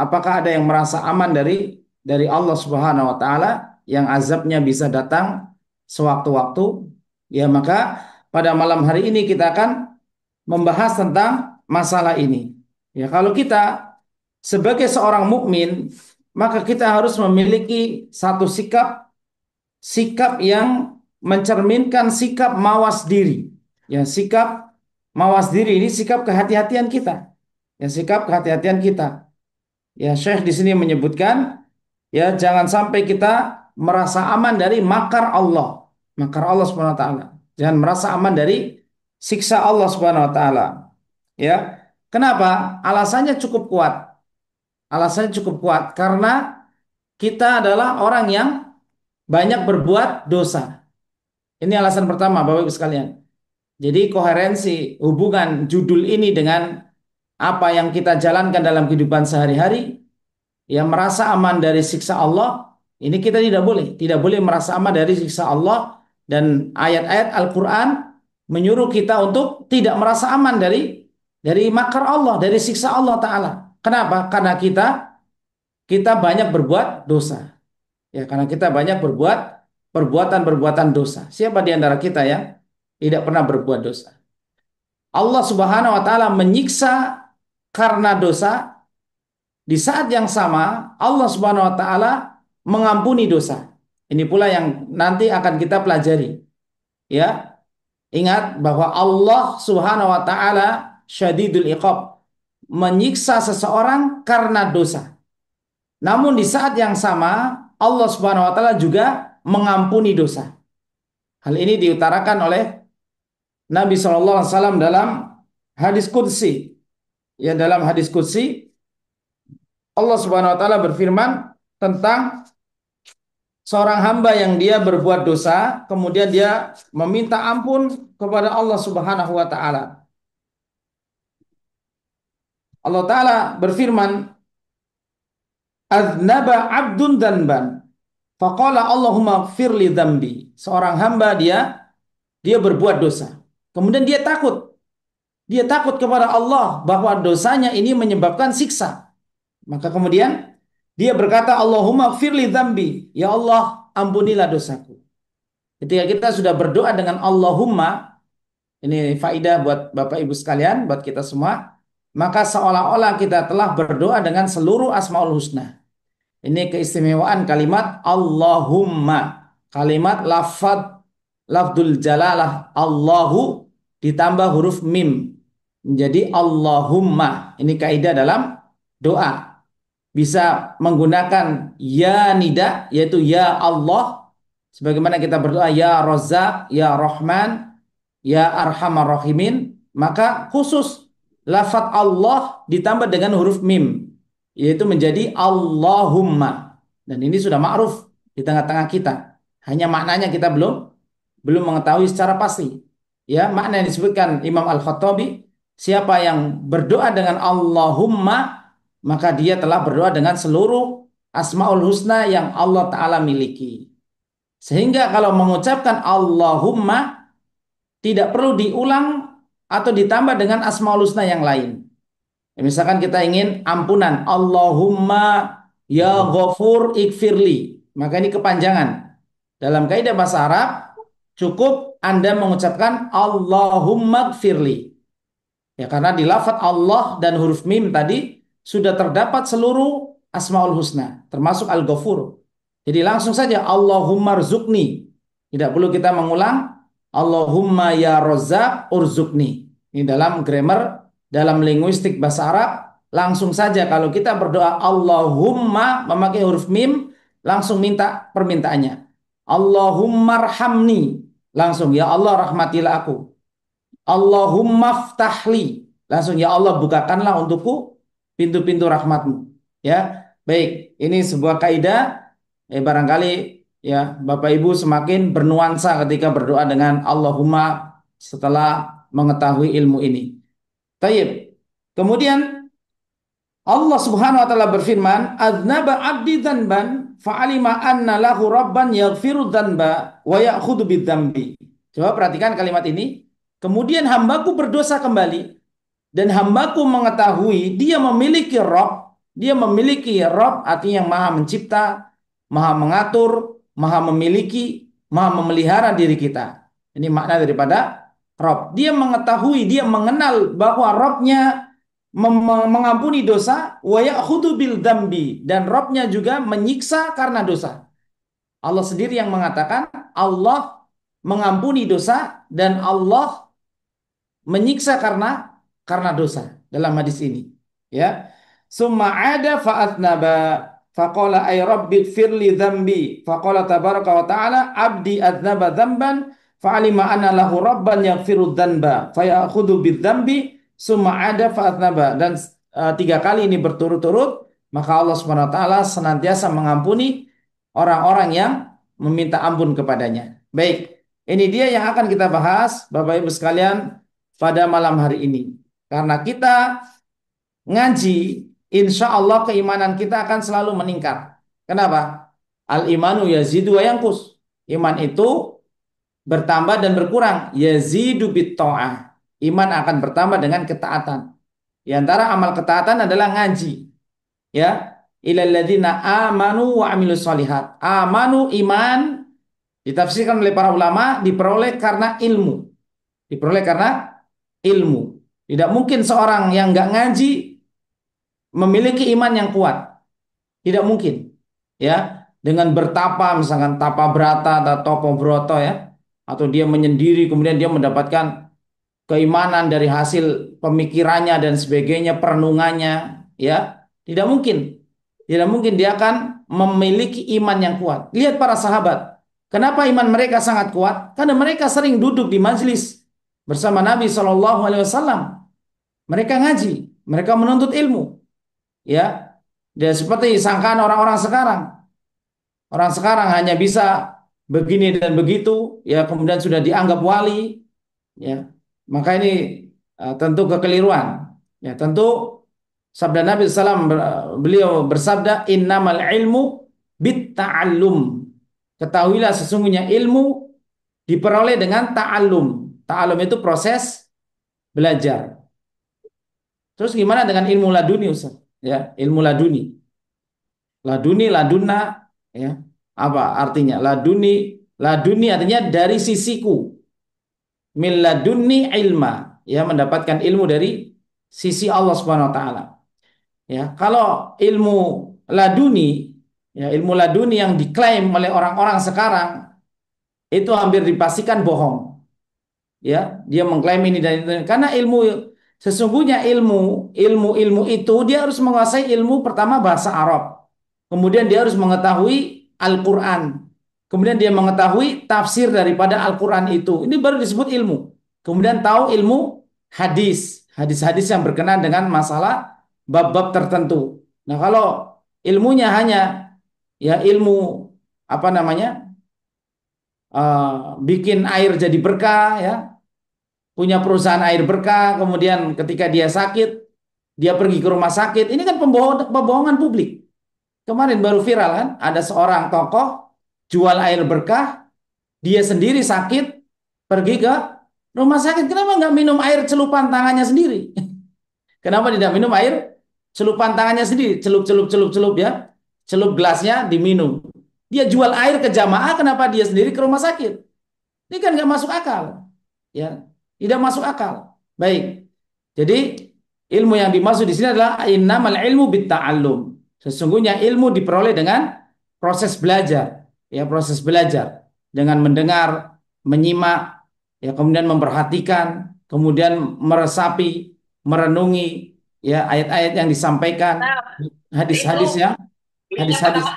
Apakah ada yang merasa aman dari Allah Subhanahu wa taala yang azabnya bisa datang sewaktu-waktu? Ya, maka pada malam hari ini kita akan membahas tentang masalah ini. Ya, kalau kita sebagai seorang mukmin, maka kita harus memiliki satu sikap yang mencerminkan sikap mawas diri. Ya, sikap mawas diri ini sikap kehati-hatian kita. Ya, sikap kehati-hatian kita. Ya, Syekh di sini menyebutkan ya jangan sampai kita merasa aman dari makar Allah. Makar Allah Subhanahu wa taala. Jangan merasa aman dari siksa Allah Subhanahu wa taala. Ya. Kenapa? Alasannya cukup kuat. Alasannya cukup kuat karena kita adalah orang yang banyak berbuat dosa. Ini alasan pertama, Bapak Ibu sekalian. Jadi koherensi hubungan judul ini dengan apa yang kita jalankan dalam kehidupan sehari-hari, yang merasa aman dari siksa Allah, ini kita tidak boleh merasa aman dari siksa Allah dan ayat-ayat Al-Quran menyuruh kita untuk tidak merasa aman dari makar Allah, dari siksa Allah Ta'ala. Kenapa? Karena kita banyak berbuat dosa. Ya, karena kita banyak berbuat perbuatan-perbuatan dosa. Siapa di antara kita yang tidak pernah berbuat dosa? Allah Subhanahu wa taala menyiksa karena dosa, di saat yang sama Allah Subhanahu wa taala mengampuni dosa. Ini pula yang nanti akan kita pelajari. Ya, ingat bahwa Allah Subhanahu wa taala syadidul iqab, menyiksa seseorang karena dosa. Namun di saat yang sama Allah Subhanahu wa taala juga mengampuni dosa. Hal ini diutarakan oleh Nabi SAW dalam hadis qudsi. Ya, dalam hadis qudsi Allah Subhanahu wa taala berfirman tentang seorang hamba yang dia berbuat dosa, kemudian dia meminta ampun kepada Allah Subhanahu wa taala. Allah Ta'ala berfirman, "Adznaba 'abdun dzanban, faqala Allahumma ighfirli dzambi." Seorang hamba dia berbuat dosa. Kemudian dia takut. Dia takut kepada Allah bahwa dosanya ini menyebabkan siksa. Maka kemudian dia berkata, Allahumma ighfirli dzambi. Ya Allah, ampunilah dosaku. Ketika kita sudah berdoa dengan Allahumma, ini faidah buat Bapak Ibu sekalian, buat kita semua, maka seolah-olah kita telah berdoa dengan seluruh Asmaul Husna. Ini keistimewaan kalimat Allahumma. Kalimat lafdul jalalah Allahu ditambah huruf mim. Menjadi Allahumma. Ini kaidah dalam doa. Bisa menggunakan ya nida, yaitu ya Allah. Sebagaimana kita berdoa ya Razzaq, ya Rahman, ya Arhamar Rahimin. Maka khusus lafaz Allah ditambah dengan huruf mim, yaitu menjadi Allahumma. Dan ini sudah ma'ruf di tengah-tengah kita. Hanya maknanya kita belum mengetahui secara pasti. Ya, makna yang disebutkan Imam Al-Khattabi, siapa yang berdoa dengan Allahumma, maka dia telah berdoa dengan seluruh Asmaul Husna yang Allah Ta'ala miliki. Sehingga kalau mengucapkan Allahumma tidak perlu diulang atau ditambah dengan Asmaul Husna yang lain. Misalkan kita ingin ampunan, Allahumma ya ghafur ikfirli, maka ini kepanjangan. Dalam kaidah bahasa Arab cukup Anda mengucapkan Allahumma gfirli. Ya, karena di lafaz Allah dan huruf mim tadi sudah terdapat seluruh Asmaul Husna, termasuk Al-Ghafur. Jadi langsung saja Allahumma rzuqni. Tidak perlu kita mengulang Allahumma ya Razzaq urzuqni. Ini dalam grammar, dalam linguistik bahasa Arab, langsung saja kalau kita berdoa Allahumma memakai huruf mim, langsung minta permintaannya. Allahumma arhamni. Langsung ya Allah rahmatilah aku. Allahumma ftahli. Langsung ya Allah bukakanlah untukku pintu-pintu rahmatmu. Ya, baik. Ini sebuah kaidah. Barangkali ya Bapak Ibu semakin bernuansa ketika berdoa dengan Allahumma setelah mengetahui ilmu ini. Tayyib. Kemudian Allah Subhanahu wa taala berfirman, "Adznaba 'abdi dzanban fa'alima anna lahu rabban yaghfiru dzanba wa ya'khudhu bidzambi." Coba perhatikan kalimat ini. Kemudian hambaku berdosa kembali dan hambaku mengetahui dia memiliki Rabb. Dia memiliki Rabb artinya yang Maha Mencipta, Maha Mengatur, Maha Memiliki, Maha Memelihara diri kita. Ini makna daripada Rabb. Dia mengetahui, dia mengenal bahwa Rabb-nya mengampuni dosa, wa ya'khudhu bil dzambi, dan Rabb-nya juga menyiksa karena dosa. Allah sendiri yang mengatakan Allah mengampuni dosa dan Allah menyiksa karena dosa dalam hadis ini. Ya. Summa ada fa'atnaba faqala ay rabbi firli dzambi faqala tabaraka wa ta'ala abdi adznaba dzamban fa'alima anna lahu rabban yaghfiru dzanba fayakhudhu bidzambi summa ada fa'atnaba. Dan 3 kali ini berturut-turut, maka Allah Subhanahu wa taala senantiasa mengampuni orang-orang yang meminta ampun kepadanya. Baik, ini dia yang akan kita bahas Bapak Ibu sekalian pada malam hari ini. Karena kita ngaji, insya Allah keimanan kita akan selalu meningkat. Kenapa? Al-imanu yazidu wa yanqus. Iman itu bertambah dan berkurang. Yazidu bit ta'ah. Iman akan bertambah dengan ketaatan. Di antara amal ketaatan adalah ngaji. Ya, ilal ladzina amanu wa amilus solihat. Amanu iman ditafsirkan oleh para ulama diperoleh karena ilmu. Diperoleh karena ilmu. Tidak mungkin seorang yang nggak ngaji memiliki iman yang kuat. Tidak mungkin. Ya, dengan bertapa misalkan tapa brata atau topo broto ya, atau dia menyendiri kemudian dia mendapatkan keimanan dari hasil pemikirannya dan sebagainya, perenungannya, ya, tidak mungkin. Tidak mungkin dia akan memiliki iman yang kuat. Lihat para sahabat. Kenapa iman mereka sangat kuat? Karena mereka sering duduk di majelis bersama Nabi SAW. Mereka ngaji, mereka menuntut ilmu. Ya, dan seperti sangkaan orang-orang sekarang. Orang sekarang hanya bisa begini dan begitu, ya, kemudian sudah dianggap wali, ya. Maka ini tentu kekeliruan. Ya, tentu Sabda Nabi SAW, beliau bersabda, innamal ilmu bit ta'allum. Ketahuilah sesungguhnya ilmu diperoleh dengan ta'allum. Ta'allum itu proses belajar. Terus gimana dengan ilmu laduni, Ustaz? Ya, ilmu laduni. Laduni, laduna, ya. Apa artinya? Laduni, laduni artinya dari sisiku. Min laduni ilma, ya, mendapatkan ilmu dari sisi Allah Subhanahu wa taala. Ya, kalau ilmu laduni, ya, ilmu laduni yang diklaim oleh orang-orang sekarang itu hampir dipastikan bohong. Ya, dia mengklaim ini dan itu karena sesungguhnya ilmu itu dia harus menguasai ilmu pertama bahasa Arab. Kemudian dia harus mengetahui Al-Qur'an. Kemudian dia mengetahui tafsir daripada Al-Qur'an itu. Ini baru disebut ilmu. Kemudian tahu ilmu hadis-hadis yang berkenaan dengan masalah bab-bab tertentu. Nah, kalau ilmunya hanya ya ilmu apa namanya? Bikin air jadi berkah, ya, punya perusahaan air berkah, kemudian ketika dia sakit, dia pergi ke rumah sakit. Ini kan pembohongan publik. Kemarin baru viral kan, ada seorang tokoh jual air berkah, dia sendiri sakit, pergi ke rumah sakit. Kenapa nggak minum air celupan tangannya sendiri? Kenapa tidak minum air celupan tangannya sendiri? Celup, celup, celup, celup, ya. Celup gelasnya diminum. Dia jual air ke jamaah, kenapa dia sendiri ke rumah sakit? Ini kan nggak masuk akal. Ya, tidak masuk akal. Baik. Jadi ilmu yang dimaksud di sini adalah innamal ilmu bitta'allum. Sesungguhnya ilmu diperoleh dengan proses belajar, ya, proses belajar dengan mendengar, menyimak, ya, kemudian memperhatikan, kemudian meresapi, merenungi, ya, ayat-ayat yang disampaikan, hadis-hadis hadis-hadis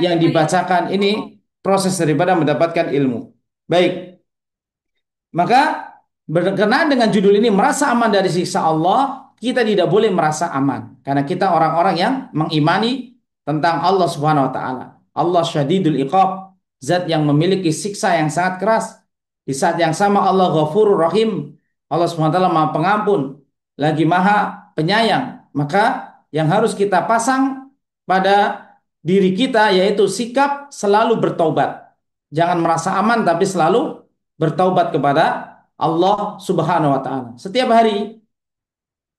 yang dibacakan. Ini proses daripada mendapatkan ilmu. Baik. Maka berkenaan dengan judul ini, merasa aman dari siksa Allah, kita tidak boleh merasa aman karena kita orang-orang yang mengimani tentang Allah Subhanahu wa taala. Allah syadidul iqab, zat yang memiliki siksa yang sangat keras. Di saat yang sama Allah Ghafurur Rahim, Allah Subhanahu wa taala Maha Pengampun, lagi Maha Penyayang. Maka yang harus kita pasang pada diri kita yaitu sikap selalu bertaubat. Jangan merasa aman tapi selalu bertaubat kepada Allah Subhanahu wa taala. Setiap hari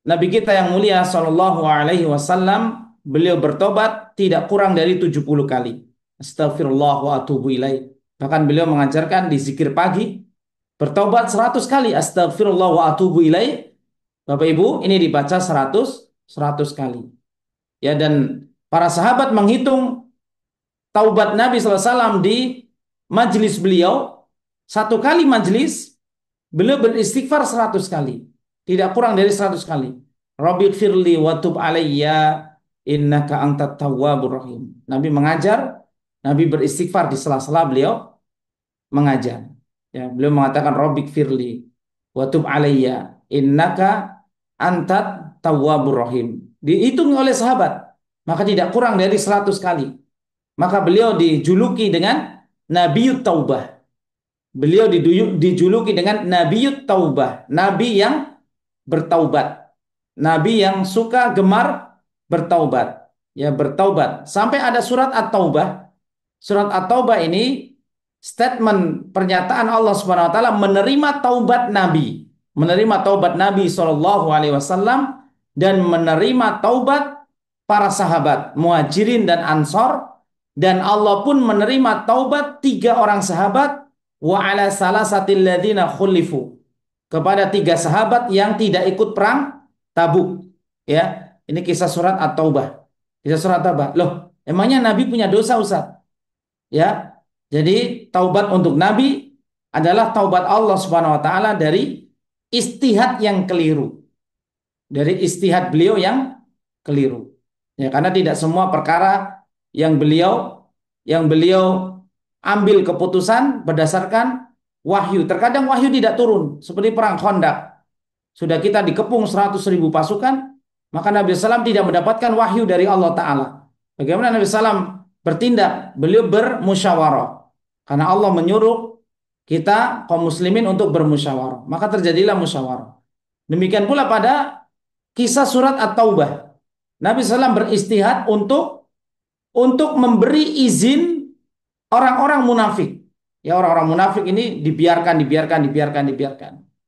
Nabi kita yang mulia sallallahu alaihi wasallam beliau bertobat tidak kurang dari 70 kali. Astagfirullah wa atubu ilaih. Bahkan beliau mengajarkan di zikir pagi bertobat 100 kali. Astagfirullah wa atubu ilaih. Bapak Ibu, ini dibaca 100 kali. Ya, dan para sahabat menghitung taubat Nabi sallallahu alaihi wasallam di majelis beliau. Satu kali majelis beliau beristighfar 100 kali. Tidak kurang dari 100 kali. Rabbighfirli wa tub alayya innaka antat tawwabur rahim. Nabi mengajar, Nabi beristighfar di sela-sela beliau mengajar. Ya, beliau mengatakan Rabbighfirli wa tub alayya innaka antat tawwabur rahim. Dihitung oleh sahabat, maka tidak kurang dari 100 kali. Maka beliau dijuluki dengan Nabiyut Taubah. Beliau dijuluki dengan Nabiyut Taubah, nabi yang bertaubat, nabi yang suka gemar bertaubat, ya, bertaubat. Sampai ada surat At-Taubah. Surat At-Taubah ini statement pernyataan Allah Subhanahu wa taala menerima taubat Nabi, menerima taubat Nabi Shallallahu alaihi wasallam dan menerima taubat para sahabat Muhajirin dan Ansor, dan Allah pun menerima taubat 3 orang sahabat wa ala salasatil ladzina khulifu, kepada 3 sahabat yang tidak ikut perang Tabuk. Ya, ini kisah surat At-Taubah. Kisah surat At-Taubah. Loh, emangnya Nabi punya dosa, Ustaz? Ya. Jadi taubat untuk Nabi adalah taubat Allah Subhanahu wa taala dari istihad yang keliru. Dari istihad beliau yang keliru. Ya, karena tidak semua perkara yang beliau ambil keputusan berdasarkan wahyu. Terkadang wahyu tidak turun, seperti perang Khandaq. Sudah kita dikepung 100.000 pasukan, maka Nabi SAW tidak mendapatkan wahyu dari Allah Ta'ala. Bagaimana Nabi SAW bertindak? Beliau bermusyawarah. Karena Allah menyuruh kita kaum muslimin untuk bermusyawarah. Maka terjadilah musyawarah. Demikian pula pada kisah surat At-Taubah. Nabi SAW beristihad untuk memberi izin orang-orang munafik. Ya, orang-orang munafik ini dibiarkan.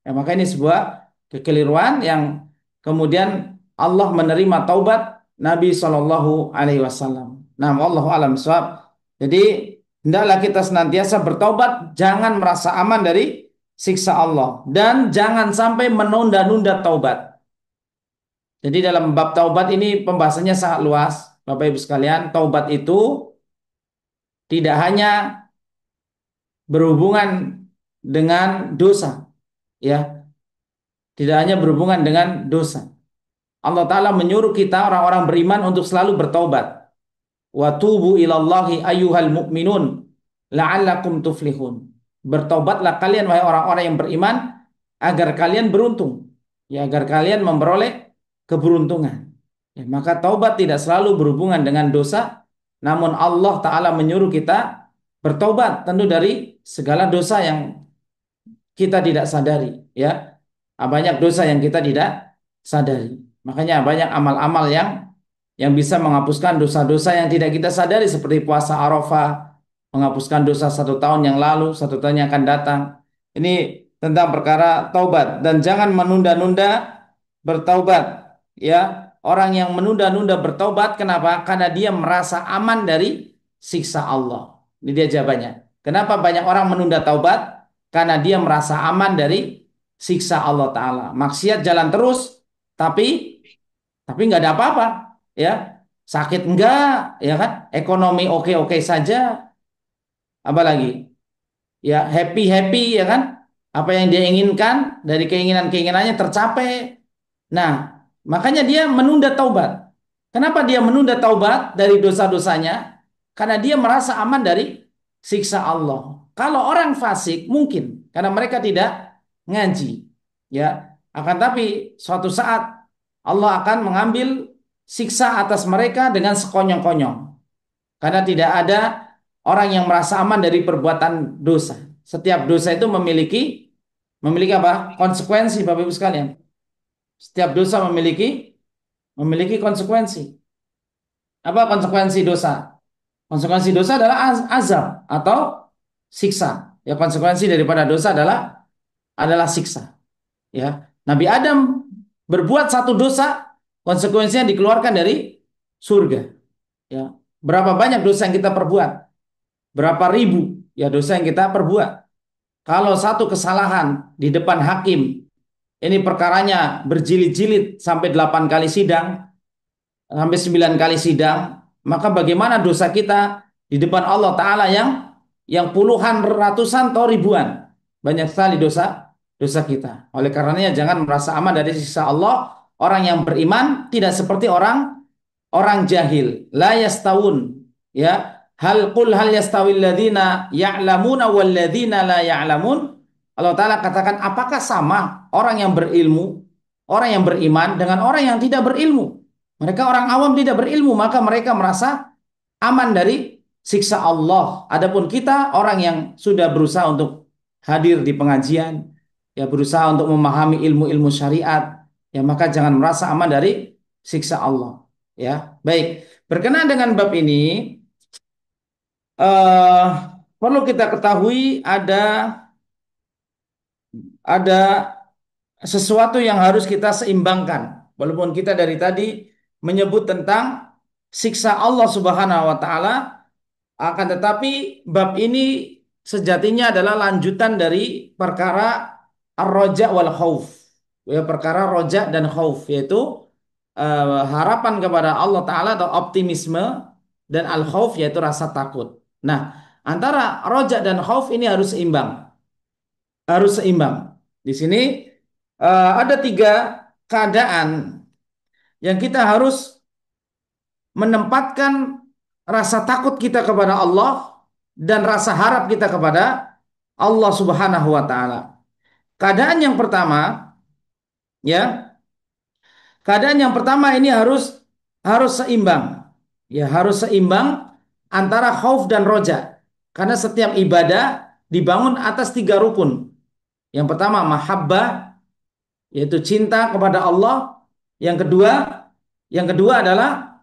Ya, maka ini sebuah kekeliruan yang kemudian Allah menerima taubat Nabi Shallallahu Alaihi Wasallam. Nah, wallahu alam bishawab. Jadi hendaklah kita senantiasa bertaubat, jangan merasa aman dari siksa Allah dan jangan sampai menunda-nunda taubat. Jadi dalam bab taubat ini pembahasannya sangat luas, Bapak Ibu sekalian. Taubat itu tidak hanya berhubungan dengan dosa, ya, tidak hanya berhubungan dengan dosa. Allah Ta'ala menyuruh kita orang-orang beriman untuk selalu bertaubat. Wa tubu ilallahi ayyuhal mu'minun la'allakum tuflihun. Bertaubatlah kalian wahai orang-orang yang beriman agar kalian beruntung, ya, agar kalian memperoleh keberuntungan. Ya, maka taubat tidak selalu berhubungan dengan dosa, namun Allah Ta'ala menyuruh kita bertobat tentu dari segala dosa yang kita tidak sadari, ya. Banyak dosa yang kita tidak sadari. Makanya banyak amal-amal yang bisa menghapuskan dosa-dosa yang tidak kita sadari seperti puasa Arafah, menghapuskan dosa 1 tahun yang lalu, 1 tahun yang akan datang. Ini tentang perkara taubat dan jangan menunda-nunda bertaubat, ya. Orang yang menunda-nunda bertaubat, kenapa? Karena dia merasa aman dari siksa Allah. Ini dia jawabannya. Kenapa banyak orang menunda taubat? Karena dia merasa aman dari siksa Allah Ta'ala. Maksiat jalan terus, tapi nggak ada apa-apa, ya. Sakit enggak, ya kan? Ekonomi oke-oke saja, apalagi, ya, happy-happy, ya kan? Apa yang dia inginkan dari keinginan-keinginannya tercapai. Nah, makanya dia menunda taubat. Kenapa dia menunda taubat dari dosa-dosanya? Karena dia merasa aman dari siksa Allah. Kalau orang fasik mungkin karena mereka tidak ngaji, ya. Akan tapi suatu saat Allah akan mengambil siksa atas mereka dengan sekonyong-konyong. Karena tidak ada orang yang merasa aman dari perbuatan dosa. Setiap dosa itu memiliki apa? Konsekuensi, Bapak Ibu sekalian. Setiap dosa memiliki konsekuensi. Apa konsekuensi dosa? Konsekuensi dosa adalah azab atau siksa. Ya, konsekuensi daripada dosa adalah siksa. Ya, Nabi Adam berbuat satu dosa, konsekuensinya dikeluarkan dari surga. Ya, berapa banyak dosa yang kita perbuat? Berapa ribu ya dosa yang kita perbuat? Kalau satu kesalahan di depan hakim, ini perkaranya berjilid-jilid sampai 8 kali sidang, sampai 9 kali sidang, maka bagaimana dosa kita di depan Allah Ta'ala yang puluhan, ratusan, atau ribuan. Banyak sekali dosa kita. Oleh karenanya jangan merasa aman dari siksa Allah. Orang yang beriman tidak seperti orang jahil. La yastawun, ya. Qul hal yastawil ladzina ya'lamuna wal ladzina la ya'lamun. Allah Ta'ala katakan, apakah sama orang yang berilmu, orang yang beriman dengan orang yang tidak berilmu? Mereka orang awam tidak berilmu, maka mereka merasa aman dari siksa Allah. Adapun kita orang yang sudah berusaha untuk hadir di pengajian, ya, berusaha untuk memahami ilmu-ilmu syariat, ya, maka jangan merasa aman dari siksa Allah. Ya, baik. Berkenaan dengan bab ini, eh, perlu kita ketahui ada sesuatu yang harus kita seimbangkan. Walaupun kita dari tadi menyebut tentang siksa Allah Subhanahu wa taala, akan tetapi bab ini sejatinya adalah lanjutan dari perkara ar-roja wal khauf. Ya, perkara roja dan khauf, yaitu harapan kepada Allah taala atau optimisme, dan al khauf yaitu rasa takut. Nah, antara roja dan khauf ini harus seimbang. Harus seimbang. Di sini ada 3 keadaan yang kita harus menempatkan rasa takut kita kepada Allah dan rasa harap kita kepada Allah Subhanahu wa taala. Keadaan yang pertama, ya. Keadaan yang pertama ini harus seimbang. Ya, harus seimbang antara khauf dan roja. Karena setiap ibadah dibangun atas 3 rukun. Yang pertama mahabbah, yaitu cinta kepada Allah. Yang kedua Yang kedua adalah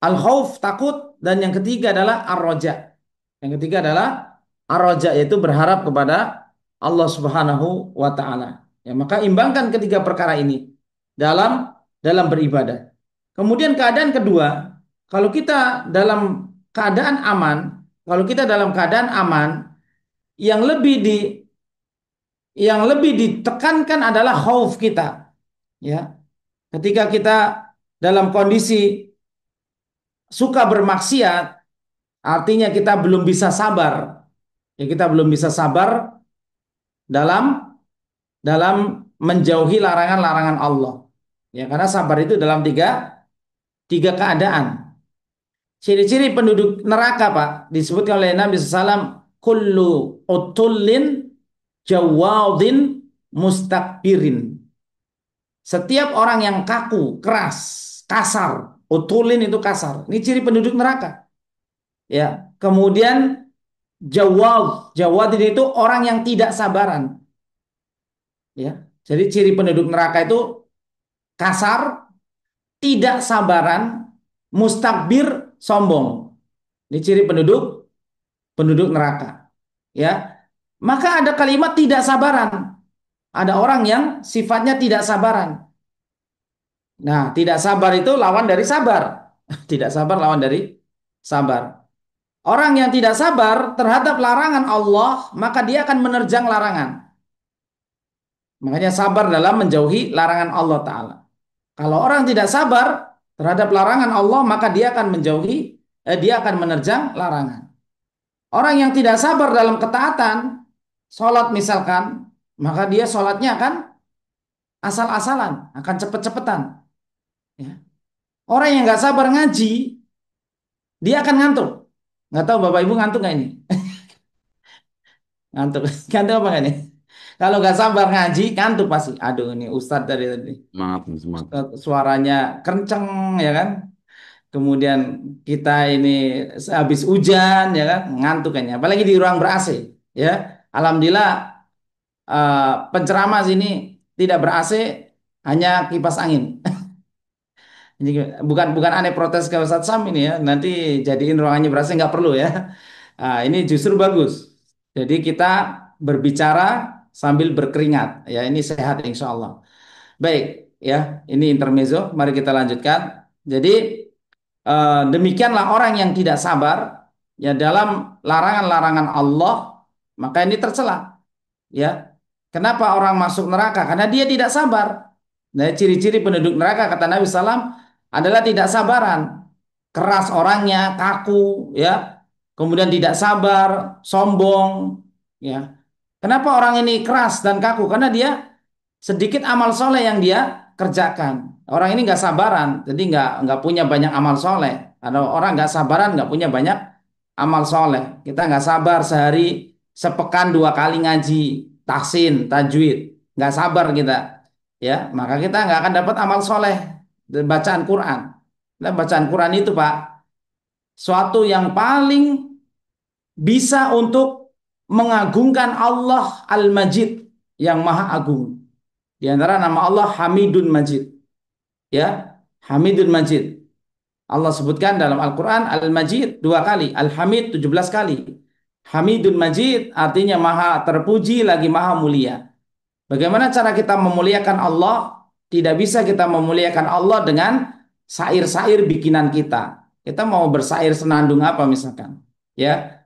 al-khauf, takut, dan yang ketiga adalah ar-raja. Yang ketiga adalah ar-raja, yaitu berharap kepada Allah Subhanahu wa taala. Ya, maka imbangkan ketiga perkara ini dalam beribadah. Kemudian keadaan kedua, kalau kita dalam keadaan aman, kalau kita dalam keadaan aman, yang lebih di yang lebih ditekankan adalah khauf kita. Ya, ketika kita dalam kondisi suka bermaksiat, artinya kita belum bisa sabar. Ya, kita belum bisa sabar dalam dalam menjauhi larangan-larangan Allah. Ya, karena sabar itu dalam tiga keadaan. Ciri-ciri penduduk neraka, Pak, disebutkan oleh Nabi SAW, kullu utullin jawadin mustakbirin. Setiap orang yang kaku, keras, kasar, utulin itu kasar. Ini ciri penduduk neraka. Ya, kemudian jawad itu orang yang tidak sabaran. Ya, jadi ciri penduduk neraka itu kasar, tidak sabaran, mustakbir, sombong. Ini ciri penduduk neraka. Ya, maka ada kalimat tidak sabaran. Ada orang yang sifatnya tidak sabaran. Nah, tidak sabar itu lawan dari sabar. Tidak sabar lawan dari sabar. Orang yang tidak sabar terhadap larangan Allah, maka dia akan menerjang larangan. Makanya sabar dalam menjauhi larangan Allah Ta'ala. Kalau orang tidak sabar terhadap larangan Allah, maka dia akan dia akan menerjang larangan. Orang yang tidak sabar dalam ketaatan, sholat misalkan, maka dia sholatnya akan asal-asalan, akan cepet-cepetan. Ya. Orang yang nggak sabar ngaji, dia akan ngantuk. Nggak tahu Bapak Ibu ngantuk nggak ini? Ngantuk, ngantuk apa nggak nih? Kalau nggak sabar ngaji, ngantuk pasti. Aduh, ini Ustadz dari tadi. Semangat, semangat. Suaranya kenceng, ya kan? Kemudian kita ini habis hujan, ya kan? Ngantuk kayaknya. Apalagi di ruang ber-AC, ya. Alhamdulillah, penceramah sini tidak ber-AC, hanya kipas angin. Ini bukan aneh protes ke Ustadz Sam ini ya. Nanti jadiin ruangannya ber-AC nggak perlu ya. Ini justru bagus. Jadi kita berbicara sambil berkeringat. Ya, ini sehat insya Allah. Baik, ya, ini intermezzo. Mari kita lanjutkan. Jadi demikianlah orang yang tidak sabar ya dalam larangan-larangan Allah, maka ini tercela. Ya, kenapa orang masuk neraka? Karena dia tidak sabar. Nah, ciri-ciri penduduk neraka kata Nabi SAW adalah tidak sabaran, keras orangnya, kaku, ya, kemudian tidak sabar, sombong, ya. Kenapa orang ini keras dan kaku? Karena dia sedikit amal soleh yang dia kerjakan. Orang ini nggak sabaran, jadi nggak punya banyak amal soleh. Ada orang nggak sabaran, nggak punya banyak amal soleh. Kita nggak sabar sehari sepekan 2 kali ngaji, tahsin, tajwid, nggak sabar kita, ya. Maka kita nggak akan dapat amal soleh dan bacaan Quran. Dan bacaan Quran itu, Pak, suatu yang paling bisa untuk mengagungkan Allah Al-Majid yang Maha Agung. Di antara nama Allah Hamidun Majid. Ya, Hamidun Majid. Allah sebutkan dalam Al-Quran Al-Majid 2 kali, Al-Hamid 17 kali. Hamidun Majid artinya Maha terpuji lagi Maha mulia. Bagaimana cara kita memuliakan Allah? Tidak bisa kita memuliakan Allah dengan sair-sair bikinan kita. Kita mau bersair senandung apa misalkan? Ya,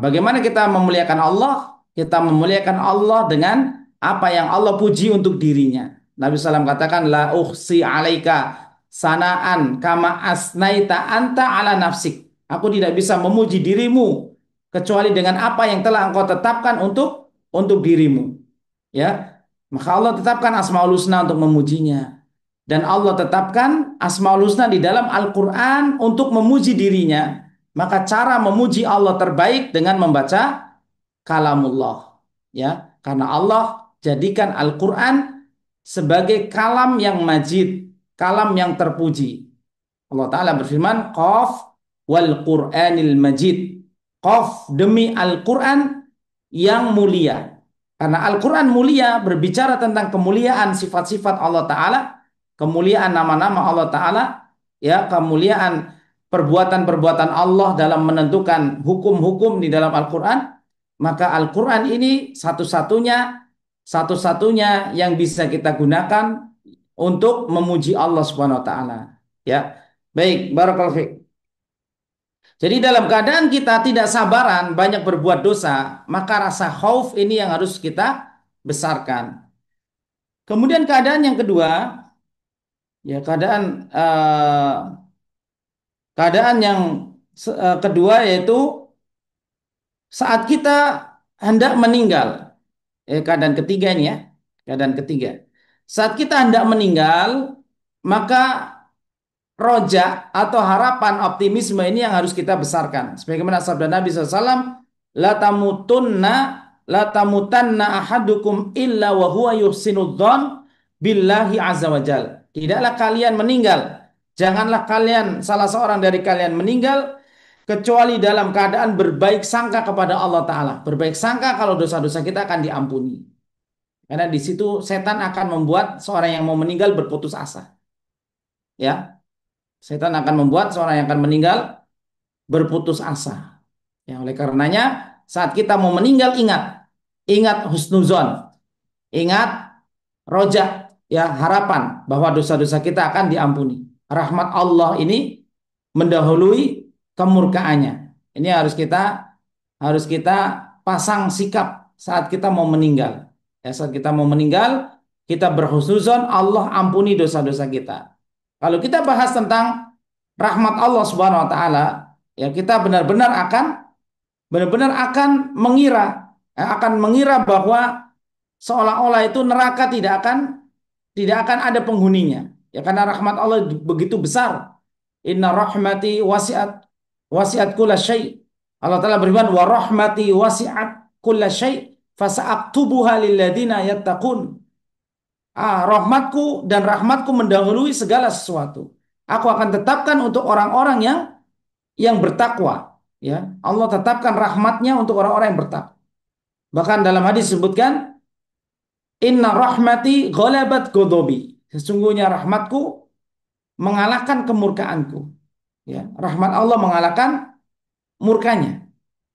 bagaimana kita memuliakan Allah? Kita memuliakan Allah dengan apa yang Allah puji untuk dirinya. Nabi SAW katakan, la uhsi alaika sanaan kama asnaita anta ala nafsik. Aku tidak bisa memuji dirimu kecuali dengan apa yang telah engkau tetapkan untuk dirimu. Ya, maka Allah tetapkan Asmaul Husna untuk memujinya. Dan Allah tetapkan Asmaul Husna di dalam Al-Quran untuk memuji dirinya. Maka cara memuji Allah terbaik dengan membaca kalamullah. Ya, karena Allah jadikan Al-Quran sebagai kalam yang majid, kalam yang terpuji. Allah Ta'ala berfirman, Qaf wal Qur'anil majid. Qaf demi Al-Quran yang mulia. Karena Al-Quran mulia berbicara tentang kemuliaan sifat-sifat Allah Ta'ala. kemuliaan nama-nama Allah Ta'ala, ya, kemuliaan perbuatan-perbuatan Allah dalam menentukan hukum-hukum di dalam Al-Quran, maka Al-Quran ini satu-satunya yang bisa kita gunakan untuk memuji Allah Subhanahu wa taala. Ya. Baik, barakallahu fiik. Jadi dalam keadaan kita tidak sabaran, banyak berbuat dosa, maka rasa khauf ini yang harus kita besarkan. Kemudian keadaan yang kedua, ya keadaan yang kedua yaitu saat kita hendak meninggal. Keadaan ketiga ini ya, keadaan ketiga. Saat kita hendak meninggal, maka roja atau harapan optimisme ini yang harus kita besarkan. Sebagaimana sabda Nabi SAW, la tamutunna la tamutanna ahadukum illa wa huwa yuhsinudzon billahi azza wajal. Tidaklah kalian meninggal. Janganlah kalian salah seorang dari kalian meninggal kecuali dalam keadaan berbaik sangka kepada Allah Ta'ala. Berbaik sangka kalau dosa-dosa kita akan diampuni. Karena di situ setan akan membuat seorang yang mau meninggal berputus asa. Ya, setan akan membuat seorang yang akan meninggal berputus asa. Ya, oleh karenanya saat kita mau meninggal ingat husnuzon, ingat roja, ya, harapan bahwa dosa-dosa kita akan diampuni. Rahmat Allah ini mendahului kemurkaannya. Ini harus kita pasang sikap saat kita mau meninggal. Ya, saat kita mau meninggal, kita berhusnuzon Allah ampuni dosa-dosa kita. Kalau kita bahas tentang rahmat Allah Subhanahu wa taala, ya, kita benar-benar akan mengira bahwa seolah-olah itu neraka tidak akan ada penghuninya. Ya, karena rahmat Allah begitu besar. Inna rahmati wasi'at kulla syai'. Allah Ta'ala berfirman, wa rahmati wasi'at kulla syai' fasa'aktubuha lilladzina yattaqun. Rahmatku dan rahmatku mendahului segala sesuatu. Aku akan tetapkan untuk orang-orang yang bertakwa. Ya, Allah tetapkan rahmatnya untuk orang-orang yang bertakwa. Bahkan dalam hadis disebutkan, inna rahmati ghalabat ghadabi. Sesungguhnya rahmatku mengalahkan kemurkaanku. Ya, rahmat Allah mengalahkan murkanya.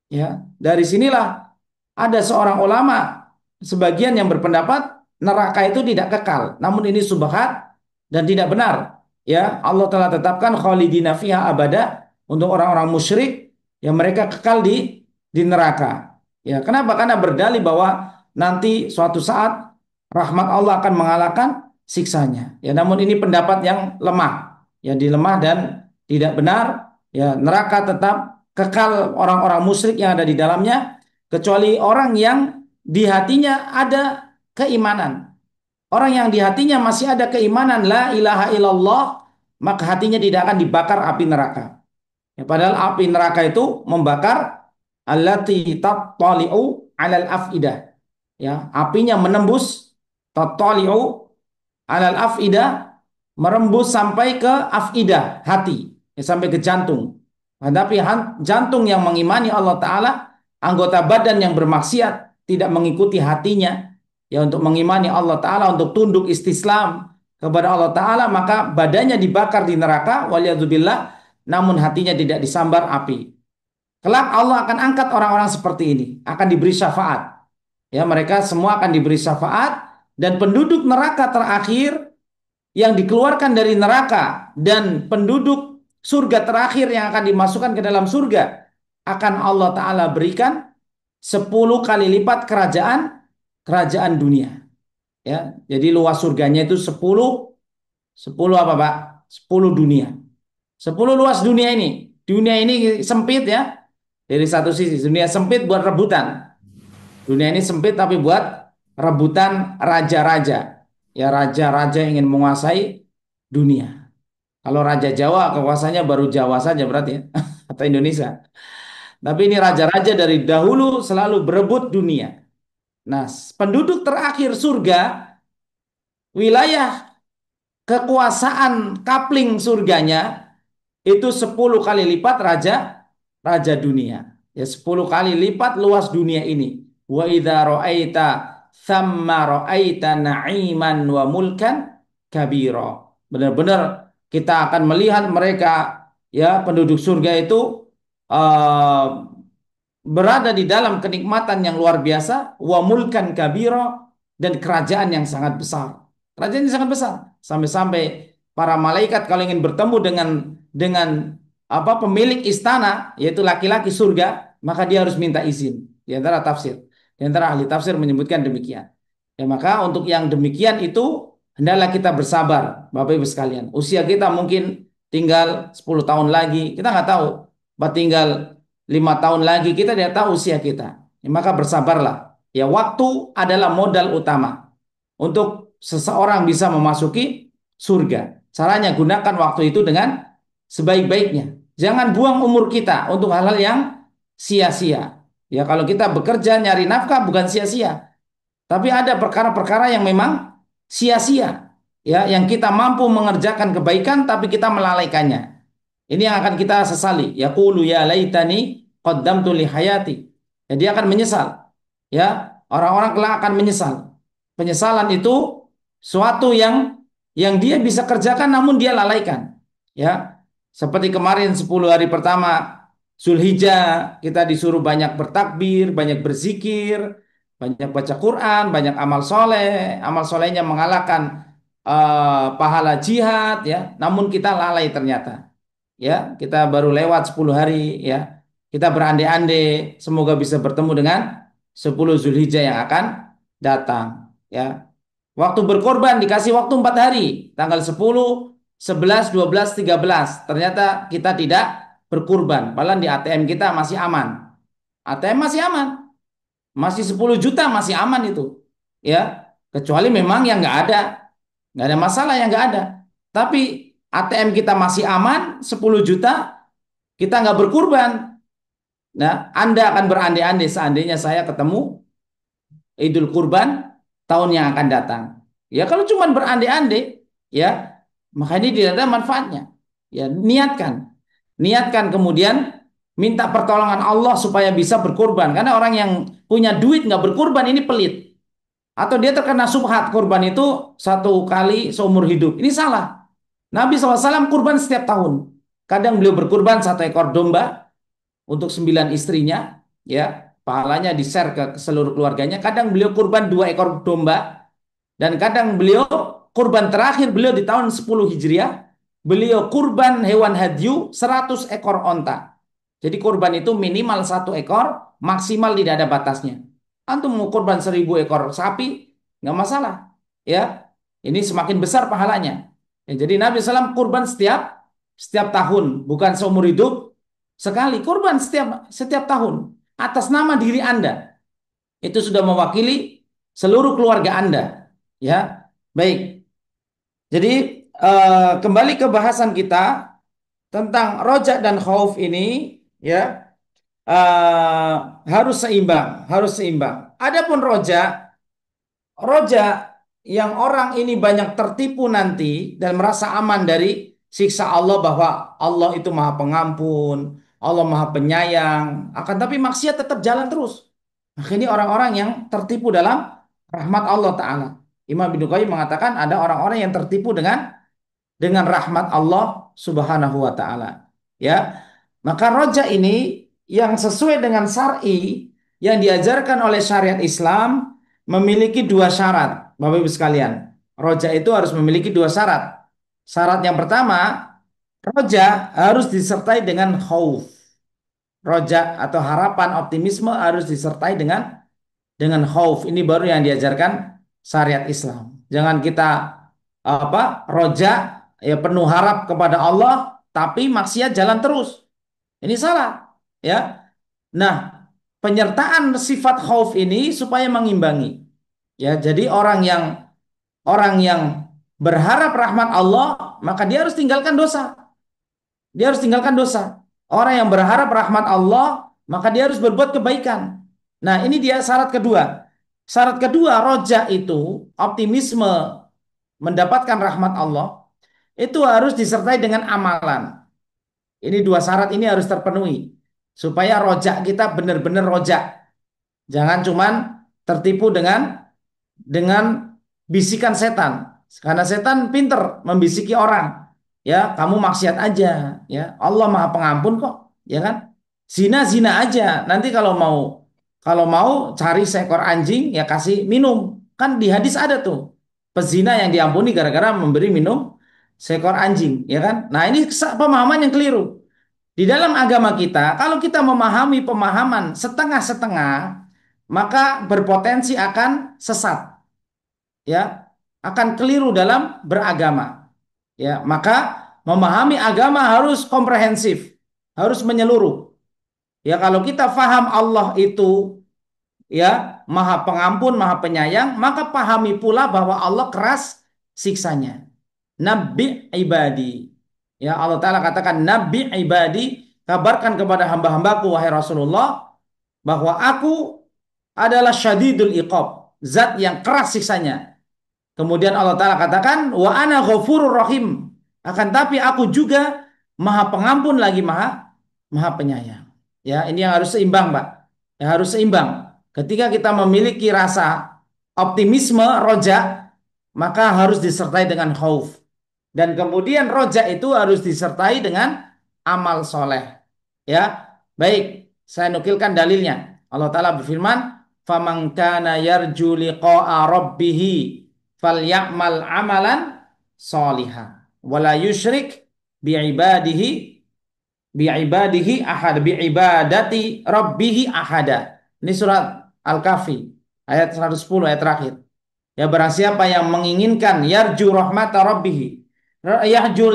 Ya, dari sinilah ada seorang ulama sebagian yang berpendapat neraka itu tidak kekal. Namun ini subhat dan tidak benar. Ya, Allah telah tetapkan khalidina fiha abada untuk orang-orang musyrik yang mereka kekal di neraka. Ya, kenapa? Karena berdalih bahwa nanti suatu saat rahmat Allah akan mengalahkan siksanya. Ya, namun ini pendapat yang lemah. Ya, dilemah dan tidak benar. Ya, neraka tetap kekal orang-orang musyrik yang ada di dalamnya kecuali orang yang di hatinya ada keimanan. Orang yang di hatinya masih ada keimanan la ilaha illallah, maka hatinya tidak akan dibakar api neraka. Ya, padahal api neraka itu membakar allati tattali'u 'alal afidah. Ya, apinya menembus tattali'u 'alal afidah, merembus sampai ke afidah, hati, ya, sampai ke jantung. Tapi jantung yang mengimani Allah Ta'ala, anggota badan yang bermaksiat tidak mengikuti hatinya, ya, untuk mengimani Allah Ta'ala, untuk tunduk istislam kepada Allah Ta'ala, maka badannya dibakar di neraka, waliyadzubillah, namun hatinya tidak disambar api. Kelak Allah akan angkat orang-orang seperti ini, akan diberi syafaat. Ya, mereka semua akan diberi syafaat, dan penduduk neraka terakhir yang dikeluarkan dari neraka dan penduduk surga terakhir yang akan dimasukkan ke dalam surga akan Allah Ta'ala berikan 10 kali lipat kerajaan dunia. Ya, jadi luas surganya itu 10 apa Pak? 10 dunia. 10 luas dunia ini. Dunia ini sempit ya. Dari satu sisi dunia sempit buat rebutan. Dunia ini sempit tapi buat rebutan raja-raja. Ya, raja-raja ingin menguasai dunia. Kalau Raja Jawa kekuasaannya baru Jawa saja berarti ya. Atau Indonesia. Tapi ini raja-raja dari dahulu selalu berebut dunia. Nah, penduduk terakhir surga, wilayah kekuasaan kapling surganya itu 10 kali lipat raja dunia. Ya, 10 kali lipat luas dunia ini. Wa idza ra'aita thamma ra'aita na'iman wa mulkan kabira. Benar-benar kita akan melihat mereka, ya, penduduk surga itu eh, berada di dalam kenikmatan yang luar biasa, wa mulkan kabiro, dan kerajaan yang sangat besar. Kerajaan yang sangat besar sampai-sampai para malaikat kalau ingin bertemu dengan pemilik istana, yaitu laki-laki surga, maka dia harus minta izin. Di antara tafsir, di antara ahli tafsir menyebutkan demikian. Ya, maka untuk yang demikian itu hendaklah kita bersabar, Bapak Ibu sekalian. Usia kita mungkin tinggal 10 tahun lagi, kita nggak tahu. Tinggal 5 tahun lagi, kita tidak tahu usia kita. Ya, maka bersabarlah. Ya, waktu adalah modal utama untuk seseorang bisa memasuki surga. Caranya gunakan waktu itu dengan sebaik-baiknya. Jangan buang umur kita untuk hal-hal yang sia-sia. Ya, kalau kita bekerja nyari nafkah bukan sia-sia, tapi ada perkara-perkara yang memang sia-sia. Ya, yang kita mampu mengerjakan kebaikan tapi kita melalaikannya. Ini yang akan kita sesali. Yaqulu ya laitani qaddamtu li hayati. Ya, dia akan menyesal. Ya, orang-orang kelak akan menyesal. Penyesalan itu suatu yang dia bisa kerjakan namun dia lalaikan. Ya. Seperti kemarin 10 hari pertama Zulhijjah, kita disuruh banyak bertakbir, banyak berzikir, banyak baca Quran, banyak amal soleh. Amal solehnya mengalahkan pahala jihad, ya. Namun kita lalai ternyata. Ya, kita baru lewat 10 hari, ya. Kita berandai-andai semoga bisa bertemu dengan 10 Zulhijjah yang akan datang, ya. Waktu berkorban dikasih waktu 4 hari, tanggal 10, 11, 12, 13. Ternyata kita tidak berkurban, padahal di ATM kita masih aman. ATM masih aman, masih 10 juta masih aman itu, ya. Kecuali memang yang nggak ada masalah yang nggak ada. Tapi ATM kita masih aman 10 juta, kita nggak berkurban. Nah, Anda akan berandai-andai seandainya saya ketemu Idul Kurban tahun yang akan datang. Ya, kalau cuma berandai-andai, ya, maka ini tidak ada manfaatnya. Ya, niatkan kemudian minta pertolongan Allah supaya bisa berkurban. Karena orang yang punya duit nggak berkurban ini pelit. Atau dia terkena subhat kurban itu 1 kali seumur hidup. Ini salah. Nabi SAW kurban setiap tahun. Kadang beliau berkurban 1 ekor domba untuk 9 istrinya, ya, pahalanya di-share ke seluruh keluarganya. Kadang beliau kurban 2 ekor domba, dan kadang beliau kurban terakhir beliau di tahun 10 Hijriah, beliau kurban hewan hadyu 100 ekor onta. Jadi kurban itu minimal 1 ekor, maksimal tidak ada batasnya. Antum mau kurban 1000 ekor sapi, nggak masalah. Ya, ini semakin besar pahalanya. Ya, jadi Nabi SAW kurban setiap tahun, bukan seumur hidup sekali. Kurban setiap tahun atas nama diri Anda. Itu sudah mewakili seluruh keluarga Anda. Ya, baik. Jadi kembali ke bahasan kita tentang roja dan khauf ini, ya, harus seimbang, harus seimbang. Adapun roja yang orang ini banyak tertipu nanti dan merasa aman dari siksa Allah, bahwa Allah itu Maha Pengampun, Allah Maha Penyayang, akan tapi maksiat tetap jalan terus. Maka ini orang-orang yang tertipu dalam rahmat Allah Ta'ala. Imam Ibnu Qayyim mengatakan ada orang-orang yang tertipu dengan rahmat Allah Subhanahu wa Ta'ala. Ya, maka roja ini yang sesuai dengan syar'i yang diajarkan oleh syariat Islam memiliki 2 syarat, Bapak Ibu sekalian. Roja itu harus memiliki 2 syarat. Syarat yang pertama, roja harus disertai dengan khauf. Roja atau harapan, optimisme harus disertai dengan khauf. Ini baru yang diajarkan syariat Islam. Jangan kita roja, ya, penuh harap kepada Allah tapi maksiat jalan terus. Ini salah, ya. Nah, penyertaan sifat khauf ini supaya mengimbangi. Ya, jadi orang yang berharap rahmat Allah, maka dia harus tinggalkan dosa. Dia harus tinggalkan dosa. Orang yang berharap rahmat Allah, maka dia harus berbuat kebaikan. Nah, ini dia syarat kedua. Syarat kedua, roja itu, optimisme mendapatkan rahmat Allah, itu harus disertai dengan amalan. Ini 2 syarat ini harus terpenuhi supaya rojak kita benar-benar rojak. Jangan cuman tertipu dengan bisikan setan. Karena setan pinter membisiki orang. Ya, kamu maksiat aja, ya. Allah Maha Pengampun kok, ya kan? Zina aja. Nanti kalau mau cari seekor anjing ya kasih minum. Kan di hadis ada tuh. Pezina yang diampuni gara-gara memberi minum seekor anjing, ya kan? Nah, ini pemahaman yang keliru. Di dalam agama kita, kalau kita memahami pemahaman setengah-setengah, maka berpotensi akan sesat, ya, akan keliru dalam beragama. Ya, maka memahami agama harus komprehensif, harus menyeluruh. Ya, kalau kita faham Allah itu ya Maha Pengampun, Maha Penyayang, maka pahami pula bahwa Allah keras siksanya. Nabi ibadi. Ya, Allah Ta'ala katakan Nabi ibadi, kabarkan kepada hamba-hambaku wahai Rasulullah bahwa aku adalah syadidul iqab, zat yang keras siksanya. Kemudian Allah Ta'ala katakan, wa ana ghafurur rahim. Akan tapi aku juga maha pengampun lagi maha penyayang. Ya, ini yang harus seimbang, Pak. Ya, harus seimbang. Ketika kita memiliki rasa optimisme, roja, maka harus disertai dengan khauf. Dan kemudian roja itu harus disertai dengan amal soleh. Ya, baik. Saya nukilkan dalilnya. Allah Ta'ala berfirman, "Faman kana yarju liqa'a rabbih falyamal amalan soliha wala yusyrik biibadihi ahad biibadati rabbihi ahada." Ini surat Al-Kahfi ayat 110 ayat terakhir. Ya, barang siapa yang menginginkan yarju rahmata rabbih, yarju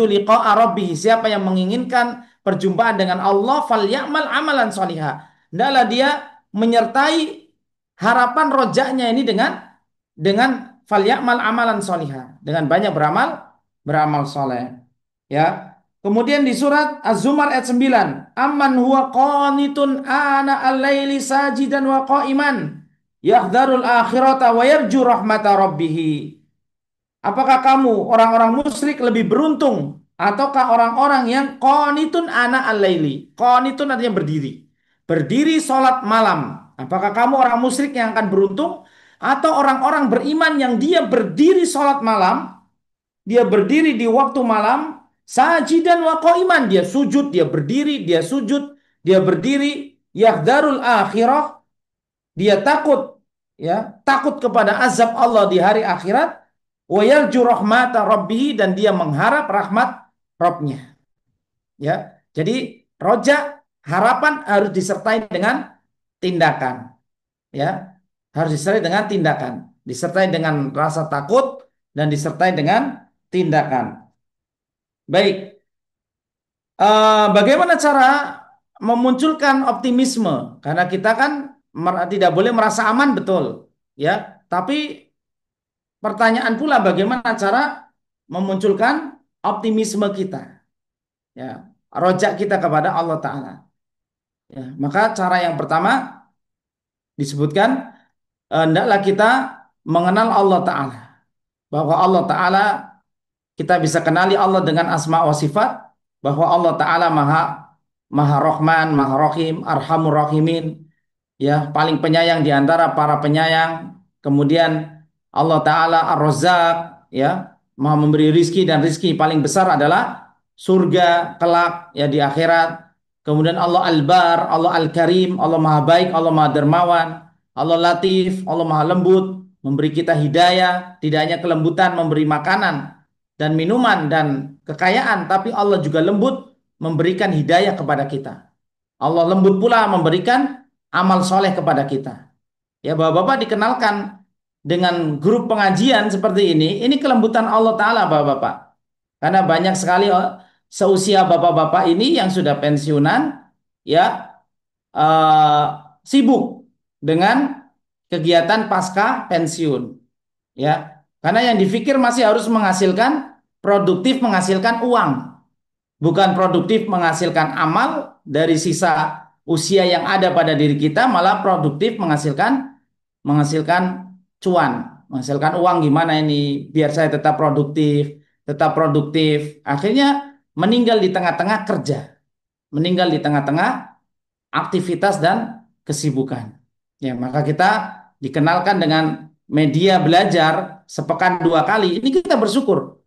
liqa'a rabbih, siapa yang menginginkan perjumpaan dengan Allah, falyamal amalan soliha, hendaklah dia menyertai harapan rojaknya ini dengan falyamal amalan soliha, dengan banyak beramal soleh. Ya. Kemudian di surat Az-Zumar ayat 9, amman huwa qanitun ana al-laili sajidan wa qa'iman yahdharul akhirata wa yarju rahmata rabbih. Apakah kamu orang-orang musyrik lebih beruntung ataukah orang-orang yang qanitun ana al-laili? Qanitun artinya berdiri. Berdiri salat malam. Apakah kamu orang musyrik yang akan beruntung atau orang-orang beriman yang dia berdiri salat malam, dia berdiri di waktu malam, sajidan wa qaiman, dia sujud, dia berdiri, dia sujud, dia berdiri, yahdharul akhirah, dia takut, ya, takut kepada azab Allah di hari akhirat, wa yarju rahmata rabbih, dan dia mengharap rahmat Rabbnya. Ya, jadi roja, harapan harus disertai dengan tindakan. Ya, harus disertai dengan tindakan, disertai dengan rasa takut dan disertai dengan tindakan. Baik, bagaimana cara memunculkan optimisme? Karena kita kan tidak boleh merasa aman, betul, ya. Tapi pertanyaan pula bagaimana cara memunculkan optimisme kita, ya, rojak kita kepada Allah Ta'ala. Ya, maka cara yang pertama disebutkan, hendaklah kita mengenal Allah Ta'ala. Bahwa Allah Ta'ala, kita bisa kenali Allah dengan asma wa sifat, bahwa Allah Ta'ala maha Rahman, maha Rahim, Arhamur Rahimin, ya, paling penyayang di antara para penyayang. Kemudian Allah Ta'ala Ar-Razzaq, ya, maha memberi rizki, dan rizki paling besar adalah surga kelak, ya, di akhirat. Kemudian Allah Al-Bar, Allah Al-Karim, Allah maha baik, Allah maha dermawan, Allah Latif, Allah maha lembut, memberi kita hidayah, tidak hanya kelembutan memberi makanan dan minuman dan kekayaan, tapi Allah juga lembut memberikan hidayah kepada kita. Allah lembut pula memberikan amal soleh kepada kita. Ya, Bapak-bapak dikenalkan dengan grup pengajian seperti ini kelembutan Allah Ta'ala, Bapak-bapak. Karena banyak sekali seusia Bapak-bapak ini yang sudah pensiunan, ya, sibuk dengan kegiatan pasca pensiun. Ya, karena yang dipikir masih harus produktif menghasilkan uang, bukan produktif menghasilkan amal dari sisa usia yang ada pada diri kita, malah produktif menghasilkan cuan, menghasilkan uang. Gimana ini biar saya tetap produktif. Akhirnya meninggal di tengah-tengah kerja, meninggal di tengah-tengah aktivitas dan kesibukan. Ya, maka kita dikenalkan dengan media belajar sepekan 2 kali, ini kita bersyukur.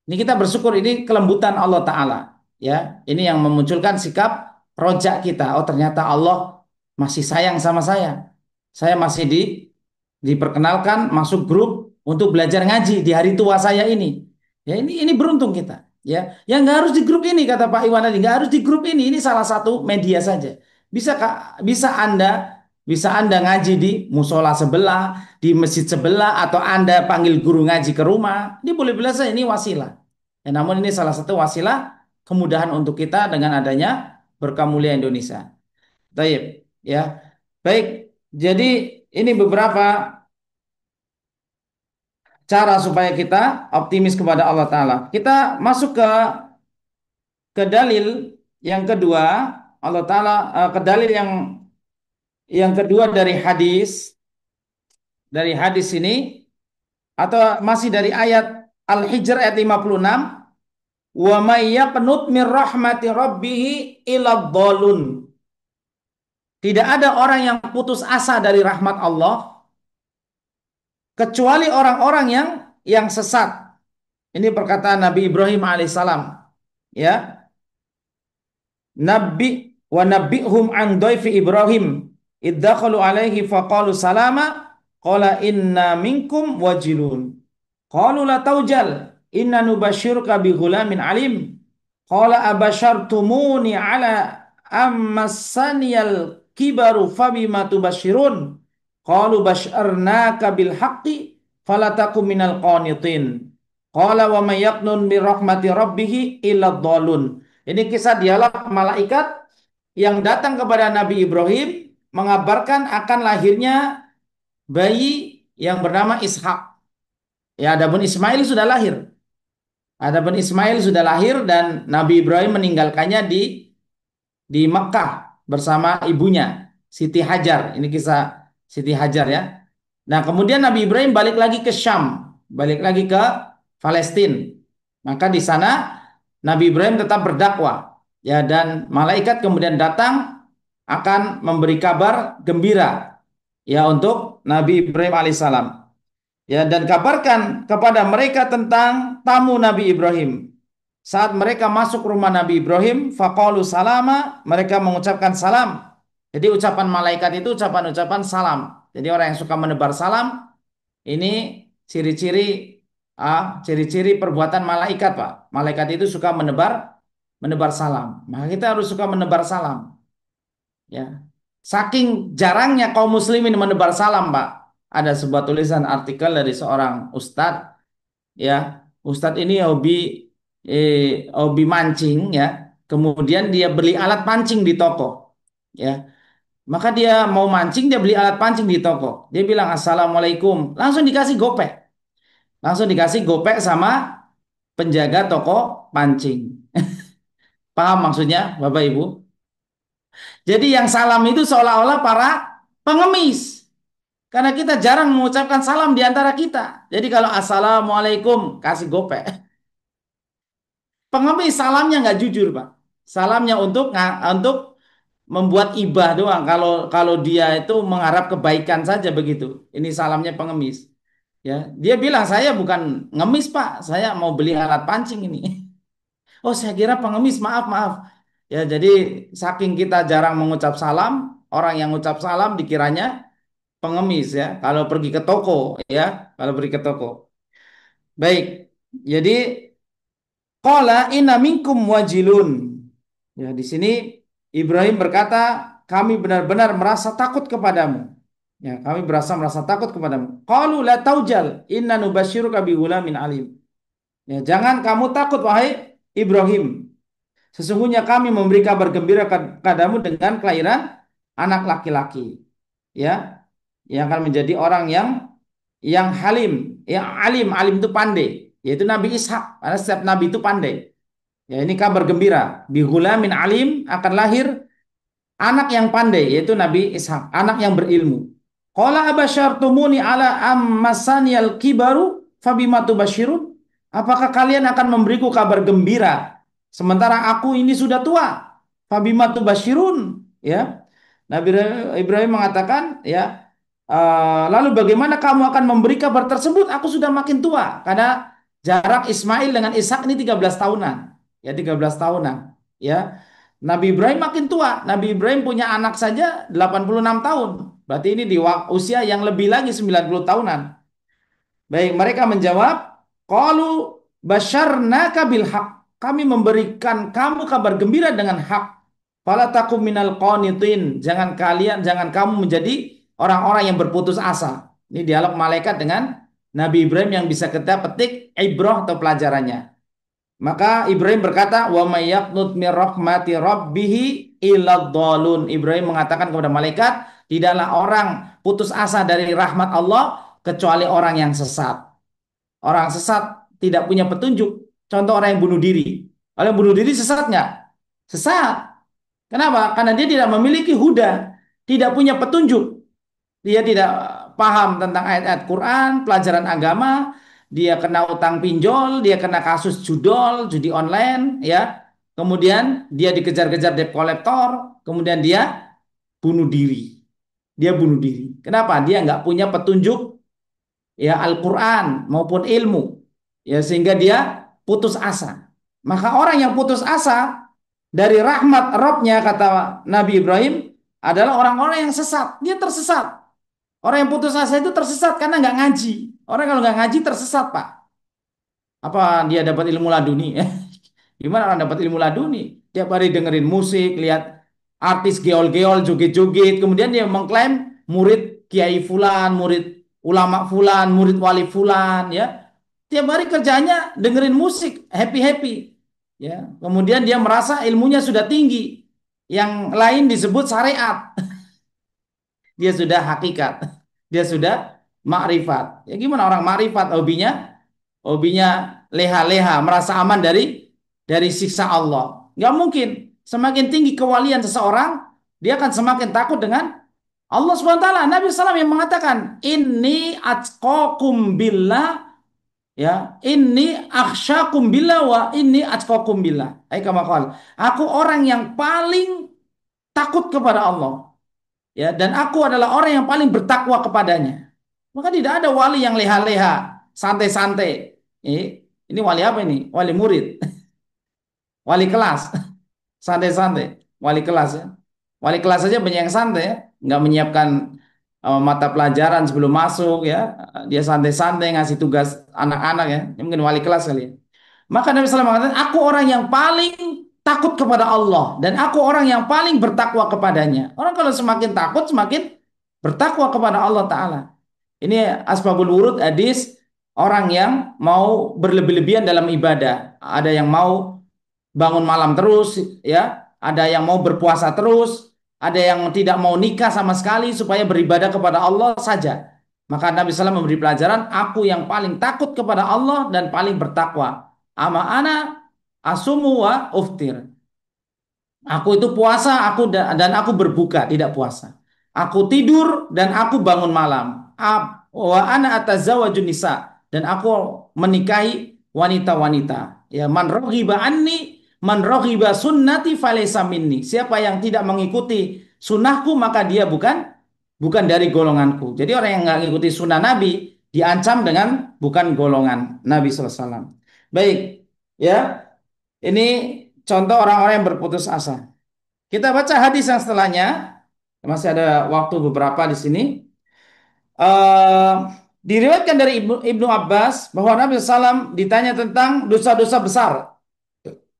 Ini kita bersyukur, ini kelembutan Allah Ta'ala. Ya, ini yang memunculkan sikap rojak kita. Oh, ternyata Allah masih sayang sama saya. Saya masih diperkenalkan masuk grup untuk belajar ngaji di hari tua saya ini. Ya, ini beruntung kita. Ya, yang nggak harus di grup ini, kata Pak Iwan tadi, nggak harus di grup ini. Ini salah satu media saja. Bisa Kak, bisa Anda ngaji di musola sebelah, di masjid sebelah, atau Anda panggil guru ngaji ke rumah. Ini boleh-boleh saja, ini wasilah. Ya, namun ini salah satu wasilah kemudahan untuk kita dengan adanya Berkah Mulia Indonesia. Baik, ya. Baik, jadi ini beberapa cara supaya kita optimis kepada Allah Ta'ala. Kita masuk ke dalil yang kedua. Allah Ta'ala ke dalil yang kedua dari hadis ini, atau masih dari ayat Al-Hijr ayat 56, wa may yaqnut min rahmati rabbih illa dhalun. Tidak ada orang yang putus asa dari rahmat Allah kecuali orang-orang yang sesat. Ini perkataan Nabi Ibrahim alaihissalam. Ya, nabbihum an dhaifi Ibrahim iddakhalu alaihi faqalu salama qala inna minkum wajilun qalu la taujal inna nubashiruka bi ghulamin alim qala abashartumuni ala ammassaniyal kibaru fabima tubashirun qalu basharnaka bil haqqi falatakum minal qanitin qala wa may yaqnun bi rahmati rabbih illa dhalun. Ini kisah dialog malaikat yang datang kepada Nabi Ibrahim mengabarkan akan lahirnya bayi yang bernama Ishak. Ya, adapun Ismail sudah lahir. Dan Nabi Ibrahim meninggalkannya di Mekah bersama ibunya Siti Hajar. Ini kisah Siti Hajar ya. Nah, kemudian Nabi Ibrahim balik lagi ke Syam, balik lagi ke Palestina. Maka di sana Nabi Ibrahim tetap berdakwah, ya, dan malaikat kemudian datang akan memberi kabar gembira, ya, untuk Nabi Ibrahim alaihissalam, ya, dan kabarkan kepada mereka tentang tamu Nabi Ibrahim. Saat mereka masuk rumah Nabi Ibrahim, faqalu salama, mereka mengucapkan salam. Jadi ucapan malaikat itu ucapan-ucapan salam. Jadi orang yang suka menebar salam, ini ciri-ciri perbuatan malaikat, Pak. Malaikat itu suka menebar salam. Maka kita harus suka menebar salam. Ya. Saking jarangnya kaum muslimin menebar salam, Pak. Ada sebuah tulisan artikel dari seorang ustadz, ya. Ustadz ini hobi mancing, ya. Kemudian dia beli alat pancing di toko, ya. Maka dia mau mancing, dia beli alat pancing di toko. Dia bilang assalamualaikum, langsung dikasih gopek. Langsung dikasih gopek sama penjaga toko pancing. Paham maksudnya, Bapak Ibu? Jadi yang salam itu seolah-olah para pengemis. Karena kita jarang mengucapkan salam di antara kita. Jadi kalau assalamualaikum, kasih gopek. Pengemis salamnya nggak jujur, Pak. Salamnya untuk membuat ibah doang. Kalau dia itu mengharap kebaikan saja begitu. Ini salamnya pengemis. Ya, dia bilang saya bukan ngemis, Pak. Saya mau beli alat pancing ini. Oh, saya kira pengemis. Maaf, maaf. Ya, jadi saking kita jarang mengucap salam, orang yang mengucap salam dikiranya pengemis, ya. Kalau pergi ke toko, ya, kalau pergi ke toko. Baik. Jadi qala inna minkum wajilun. Ya, di sini Ibrahim berkata, kami benar-benar merasa takut kepadamu. Ya, kami merasa takut kepadamu. Qalu la taujal inna nubasyiruka bi ghulamin alim. Ya, jangan kamu takut wahai Ibrahim. Sesungguhnya kami memberi kabar gembira kepadamu dengan kelahiran anak laki-laki. Ya, yang akan menjadi orang yang halim, yang alim itu pandai, yaitu Nabi Ishak. Karena setiap nabi itu pandai. Ya, ini kabar gembira. Bi ghulamin alim, akan lahir anak yang pandai, yaitu Nabi Ishak, anak yang berilmu. Qala abasyartumuni ala ammasaniyal kibaru fabima tubashirun? Apakah kalian akan memberiku kabar gembira sementara aku ini sudah tua? Fabima tubashirun, ya. Nabi Ibrahim mengatakan, ya, Lalu bagaimana kamu akan memberi kabar tersebut? Aku sudah makin tua karena jarak Ismail dengan Ishak ini 13 tahunan. Ya 13 tahunan. Ya. Nabi Ibrahim makin tua. Nabi Ibrahim punya anak saja 86 tahun. Berarti ini di usia yang lebih lagi 90 tahunan. Baik, mereka menjawab, qalu basyarnaka bil haq. Kami memberikan kamu kabar gembira dengan hak. Fala takum minal qanitin. Jangan kamu menjadi orang-orang yang berputus asa. Ini dialog malaikat dengan Nabi Ibrahim yang bisa kita petik ibrah atau pelajarannya. Maka Ibrahim berkata, wa may yaqnut min rahmati rabbih illa dhalun. Ibrahim mengatakan kepada malaikat, tidaklah orang putus asa dari rahmat Allah kecuali orang yang sesat. Orang sesat tidak punya petunjuk. Contoh orang yang bunuh diri. Orang yang bunuh diri sesat nggak? Sesat. Kenapa? Karena dia tidak memiliki huda, tidak punya petunjuk. Dia tidak paham tentang ayat-ayat Quran, pelajaran agama, dia kena utang pinjol, dia kena kasus judol, judi online, ya. Kemudian dia dikejar-kejar debt collector, kemudian dia bunuh diri. Dia bunuh diri. Kenapa? Dia nggak punya petunjuk ya Al-Quran maupun ilmu. Ya sehingga dia putus asa. Maka orang yang putus asa dari rahmat Rabbnya kata Nabi Ibrahim adalah orang-orang yang sesat. Dia tersesat. Orang yang putus asa itu tersesat karena nggak ngaji. Orang kalau nggak ngaji tersesat, Pak. Apa dia dapat ilmu laduni? Gimana orang dapat ilmu laduni? Tiap hari dengerin musik, lihat artis geol-geol, joget-joget, kemudian dia mengklaim murid Kiai Fulan, murid ulama Fulan, murid wali Fulan, ya. Tiap hari kerjanya dengerin musik, happy-happy. Ya, kemudian dia merasa ilmunya sudah tinggi. Yang lain disebut syariat. Dia sudah hakikat. Dia sudah makrifat. Ya gimana orang makrifat hobinya? Hobinya leha-leha, merasa aman dari siksa Allah. Nggak mungkin. Semakin tinggi kewalian seseorang, dia akan semakin takut dengan Allah Subhanahu wa taala. Nabi SAW yang mengatakan, "Inni atqakum billah." Ya, ini akhsyakum billah wa ini atqakum billah. Kama qala. Aku orang yang paling takut kepada Allah. Ya, dan aku adalah orang yang paling bertakwa kepadanya. Maka tidak ada wali yang leha-leha, santai-santai. Ini wali apa ini? Wali murid, wali kelas, santai-santai, wali kelas ya. Wali kelas saja banyak yang santai ya, nggak menyiapkan mata pelajaran sebelum masuk ya. Dia santai-santai ngasih tugas anak-anak ya. Ini mungkin wali kelas kali ya. Maka Nabi SAW mengatakan, aku orang yang paling takut kepada Allah dan aku orang yang paling bertakwa kepadanya. Orang kalau semakin takut semakin bertakwa kepada Allah Ta'ala. Ini asbabul wurud hadis orang yang mau berlebih-lebihan dalam ibadah. Ada yang mau bangun malam terus, ya. Ada yang mau berpuasa terus. Ada yang tidak mau nikah sama sekali supaya beribadah kepada Allah saja. Maka Nabi SAW memberi pelajaran, aku yang paling takut kepada Allah dan paling bertakwa. Ama ana asumu wa uftir. Aku itu puasa, dan aku berbuka, tidak puasa. Aku tidur dan aku bangun malam. Wa ana atazawwajun nisa, dan aku menikahi wanita-wanita. Ya, man raghiba anni, man raghiba sunnati falaysa minni. Siapa yang tidak mengikuti sunnahku maka dia bukan dari golonganku. Jadi orang yang nggak mengikuti sunnah Nabi diancam dengan bukan golongan Nabi sallallahu alaihi wasallam. Baik, ya. Ini contoh orang-orang yang berputus asa. Kita baca hadis yang setelahnya. Masih ada waktu beberapa di sini. Eh, Diriwayatkan dari Ibnu Abbas bahwa Nabi SAW ditanya tentang dosa-dosa besar.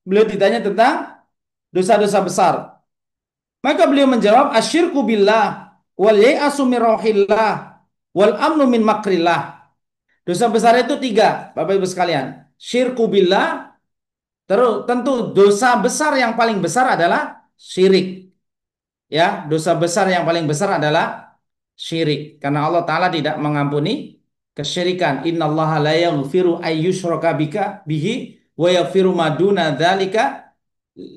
Beliau ditanya tentang dosa-dosa besar. Maka beliau menjawab, asyirku billah wal ya'asu min rauhillah wal amnu min makrillah. Dosa besar itu tiga, Bapak Ibu sekalian. Syirku billah, terus tentu dosa besar yang paling besar adalah syirik. Ya, dosa besar yang paling besar adalah syirik. Karena Allah Ta'ala tidak mengampuni kesyirikan. Innallaha la yaghfiru ayyushraka bihi wa yaghfiru ma duna dzalika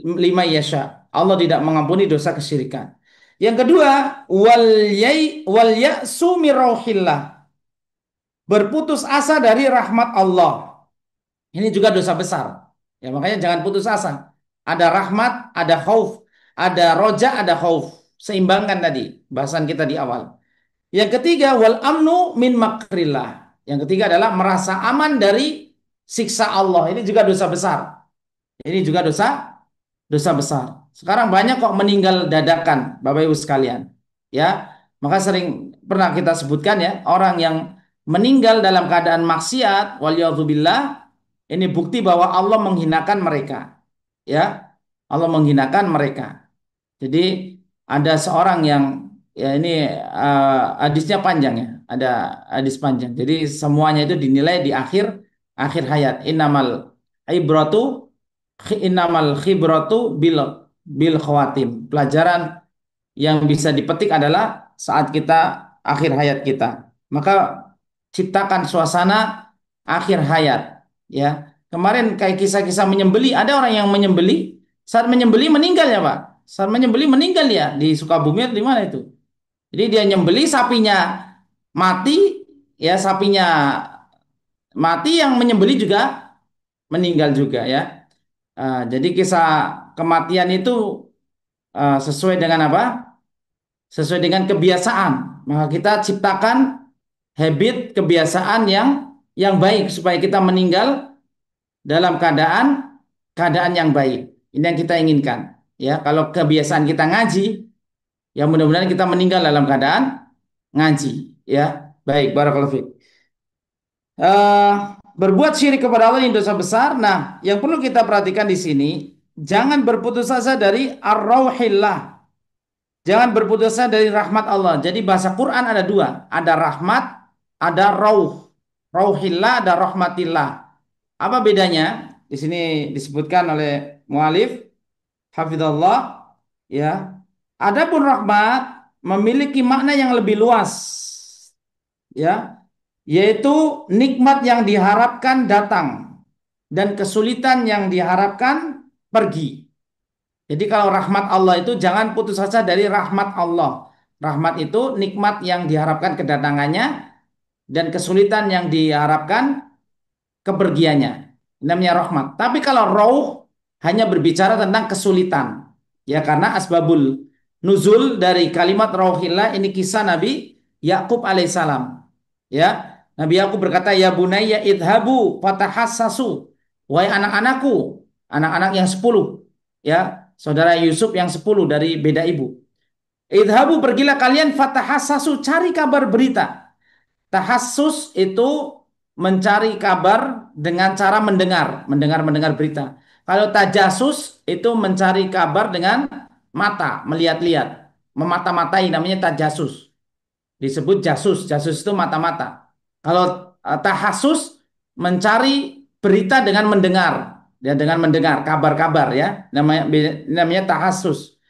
liman yasha. Allah tidak mengampuni dosa kesyirikan. Yang kedua, wal ya'su min rauhillah. Berputus asa dari rahmat Allah. Ini juga dosa besar. Ya, makanya jangan putus asa. Ada rahmat, ada khauf, ada roja, ada khauf. Seimbangkan tadi bahasan kita di awal. Yang ketiga, wal amnu min makrillah. Yang ketiga adalah merasa aman dari siksa Allah. Ini juga dosa besar. Ini juga dosa besar. Sekarang banyak kok meninggal dadakan, Bapak Ibu sekalian. Ya, maka sering pernah kita sebutkan ya, orang yang meninggal dalam keadaan maksiat, waliyadzubillah, ini bukti bahwa Allah menghinakan mereka. Ya, Allah menghinakan mereka. Jadi ada seorang yang ya ini hadisnya panjang ya, ada hadis panjang. Jadi semuanya itu dinilai di akhir akhir hayat. Ibratu innamal khibratu bil khawatim. Pelajaran yang bisa dipetik adalah saat kita akhir hayat kita. Maka ciptakan suasana akhir hayat ya. Kemarin kayak kisah-kisah menyembeli, ada orang yang menyembeli, saat menyembeli meninggal ya Pak. Saat menyembeli meninggal ya di Sukabumi atau di mana itu. Jadi dia nyembeli sapinya mati, ya sapinya mati, yang menyembeli juga meninggal juga ya. Jadi kisah kematian itu sesuai dengan apa? Sesuai dengan kebiasaan. Maka kita ciptakan habit kebiasaan yang baik supaya kita meninggal dalam keadaan yang baik. Ini yang kita inginkan. Ya, kalau kebiasaan kita ngaji, ya mudah-mudahan kita meninggal dalam keadaan ngaji. Ya, baik. Barakallahu fiik. Eh, berbuat syirik kepada Allah yang dosa besar. Nah, yang perlu kita perhatikan di sini, jangan berputus asa dari ar-rauhillah. Jangan berputus asa dari rahmat Allah. Jadi bahasa Quran ada dua, ada rahmat, ada rauh. Rauhillah, ada rahmatillah. Apa bedanya? Di sini disebutkan oleh mualif hafizallah ya. Adapun rahmat memiliki makna yang lebih luas ya, yaitu nikmat yang diharapkan datang dan kesulitan yang diharapkan pergi. Jadi kalau rahmat Allah itu jangan putus asa dari rahmat Allah. Rahmat itu nikmat yang diharapkan kedatangannya dan kesulitan yang diharapkan kepergiannya. Ini namanya rahmat. Tapi kalau rauh hanya berbicara tentang kesulitan. Ya karena asbabul nuzul dari kalimat rauhillah ini kisah Nabi Yakub alaihissalam. Ya, Nabi Yakub berkata, ya bunayya idhabu fatahassasu. Wahai anak-anakku, anak-anak yang 10, ya, saudara Yusuf yang 10 dari beda ibu. Idhabu, pergilah kalian, fatahassasu, cari kabar berita. Tahassus itu mencari kabar dengan cara mendengar berita. Kalau tajasus itu mencari kabar dengan mata, melihat-lihat, memata-matai, namanya tajasus. Disebut jasus, jasus itu mata-mata. Kalau tahassus mencari berita dengan mendengar, ya dengan mendengar kabar-kabar ya, namanya tahassus.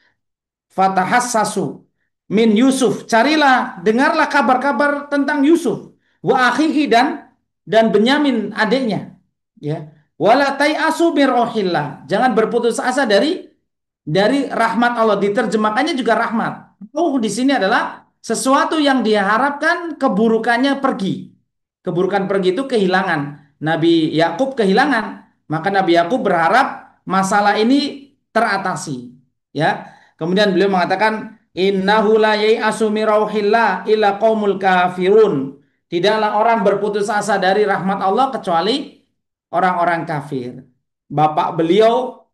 Fatahassasu min Yusuf, carilah, dengarlah kabar-kabar tentang Yusuf, wa akhihi, dan Benyamin adiknya, ya. Wala tai'asu min rohillah, jangan berputus asa dari rahmat Allah. Diterjemahkannya juga rahmat. Oh, di sini adalah sesuatu yang diharapkan keburukannya pergi. Keburukan pergi itu kehilangan. Nabi Yakub kehilangan, maka Nabi Yakub berharap masalah ini teratasi, ya. Kemudian beliau mengatakan, innahu la yai'asu min rauhillah illa qaumul kafirun. Tidaklah orang berputus asa dari rahmat Allah kecuali orang-orang kafir. Bapak beliau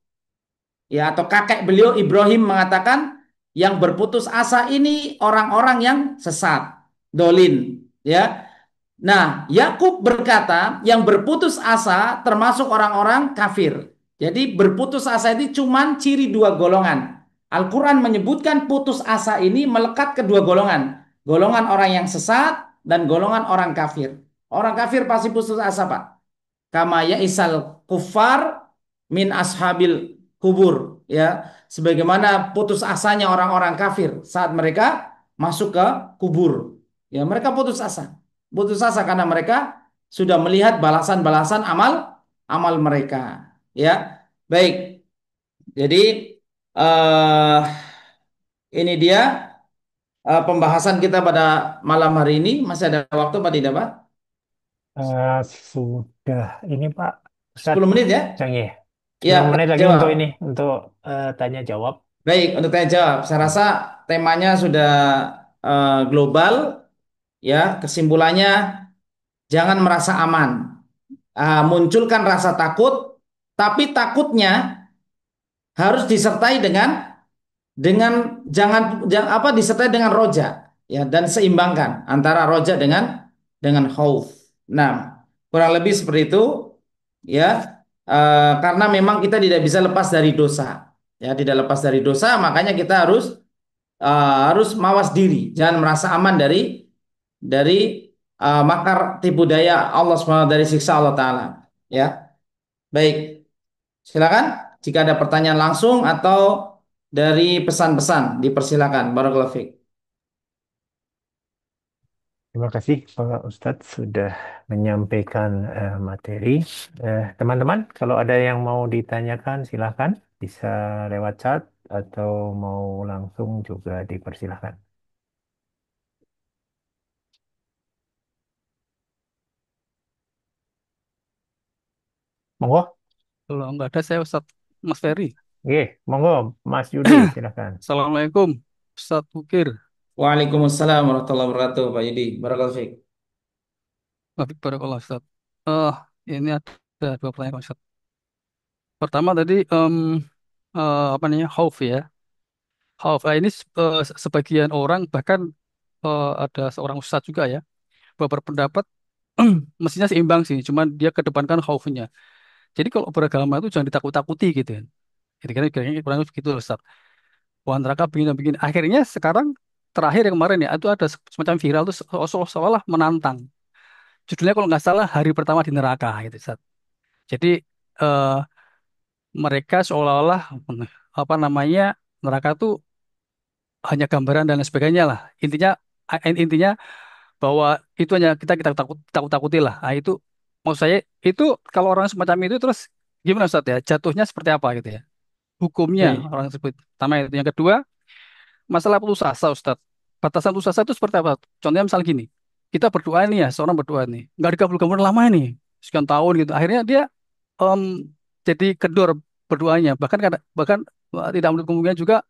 ya atau kakek beliau Ibrahim mengatakan, yang berputus asa ini orang-orang yang sesat, dolin, ya. Nah, Yakub berkata, yang berputus asa termasuk orang-orang kafir. Jadi berputus asa itu cuma ciri dua golongan. Al-Quran menyebutkan putus asa ini melekat ke dua golongan. Golongan orang yang sesat dan golongan orang kafir. Orang kafir pasti putus asa, Pak. Kama ya'isal kuffar min ashabil kubur, ya, sebagaimana putus asanya orang-orang kafir saat mereka masuk ke kubur, ya, mereka putus asa karena mereka sudah melihat balasan-balasan amal amal mereka, ya. Baik, jadi eh ini dia pembahasan kita pada malam hari ini. Masih ada waktu Pak, tidak Pak? Eh, sudah ini Pak Ustadz 10 menit ya. canggih. Ya, 10 menit lagi jawab. untuk ini, untuk tanya jawab. Baik, untuk tanya jawab, saya rasa temanya sudah global, Ya, kesimpulannya jangan merasa aman. Munculkan rasa takut, tapi takutnya harus disertai dengan apa disertai dengan roja, ya, dan seimbangkan antara roja dengan khauf. Nah, kurang lebih seperti itu, ya. Karena memang kita tidak bisa lepas dari dosa, ya, tidak lepas dari dosa, makanya kita harus mawas diri, jangan merasa aman dari makar tipu daya Allah SWT, dari siksa Allah Taala, ya. Baik, silakan jika ada pertanyaan langsung atau dari pesan-pesan, dipersilakan. Barakallahu fiik. Terima kasih Pak Ustadz sudah menyampaikan materi. Teman-teman, kalau ada yang mau ditanyakan silahkan bisa lewat chat atau mau langsung juga dipersilahkan. Monggo, Kalau nggak ada saya Ustaz Mas Ferry. monggo Mas Yudi silahkan. Assalamualaikum Ustaz Bukir. Waalaikumsalam warahmatullahi wabarakatuh, Pak Yudi. Barakallahu fiik. Wafik Barakallah Ustaz. Eh ini ada dua pertanyaan Ustaz. Pertama tadi apa namanya khauf ya. Khauf ini sebagian orang bahkan ada seorang ustaz juga ya berpendapat mestinya seimbang sih, cuman dia kedepankan khaufnya. Jadi kalau beragama itu jangan ditakut-takuti gitu ya. Kira-kira kurang lebih begitu Ustaz. Wah neraka begini. Akhirnya sekarang terakhir yang kemarin ya itu ada semacam viral tuh seolah-olah menantang. Judulnya kalau nggak salah hari pertama di neraka gitu Ustaz. Jadi eh, mereka seolah-olah apa namanya neraka tuh hanya gambaran dan lain sebagainya lah. Intinya bahwa itu hanya kita takuti lah. Nah, itu mau saya itu kalau orang semacam itu terus gimana Ustaz ya? Jatuhnya seperti apa gitu ya? Hukumnya Baik. orang tersebut. Pertama itu. Yang kedua, masalah putus asa Ustaz. Batasan putus asa itu seperti apa? Contohnya misal gini. Kita berdoa nih ya, seorang berdoa nih. Nggak dikabul-kabul lama nih. Sekian tahun gitu. Akhirnya dia em, jadi kendor berdoanya. Bahkan tidak menutup kemungkinan juga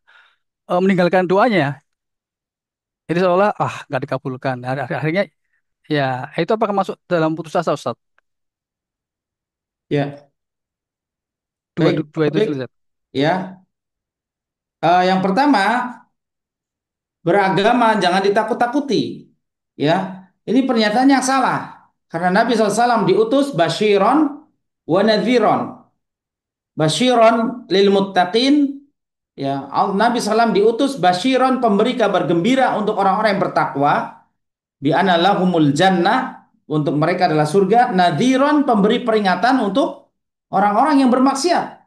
meninggalkan doanya. Jadi seolah nggak dikabulkan. Akhirnya ya itu apakah masuk dalam putus asa Ustaz? Ya, Dua, baik. dua, dua itu Baik. dulu Ustaz. Ya. Yang pertama, beragama jangan ditakut-takuti. Ya, ini pernyataan yang salah. Karena Nabi SAW diutus basyiron wa nadhiron. Basyiron lil muttaqin. Ya, Nabi SAW diutus basyiron, pemberi kabar gembira untuk orang-orang yang bertakwa. Bi anna lahumul jannah, untuk mereka adalah surga. Nadhiron, pemberi peringatan untuk orang-orang yang bermaksiat.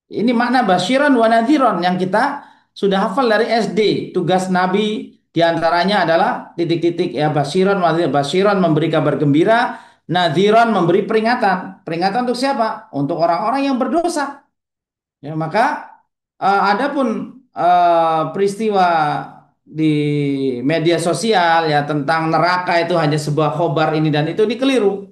Ini makna basyiran wa nadhiron yang kita sudah hafal dari SD. Tugas Nabi diantaranya adalah titik-titik, ya, basyiran wa nadhiron. Basyiran memberi kabar gembira, nadhiron memberi peringatan. Peringatan untuk siapa? Untuk orang-orang yang berdosa. Ya, maka adapun peristiwa di media sosial, ya, tentang neraka itu hanya sebuah khobar ini keliru,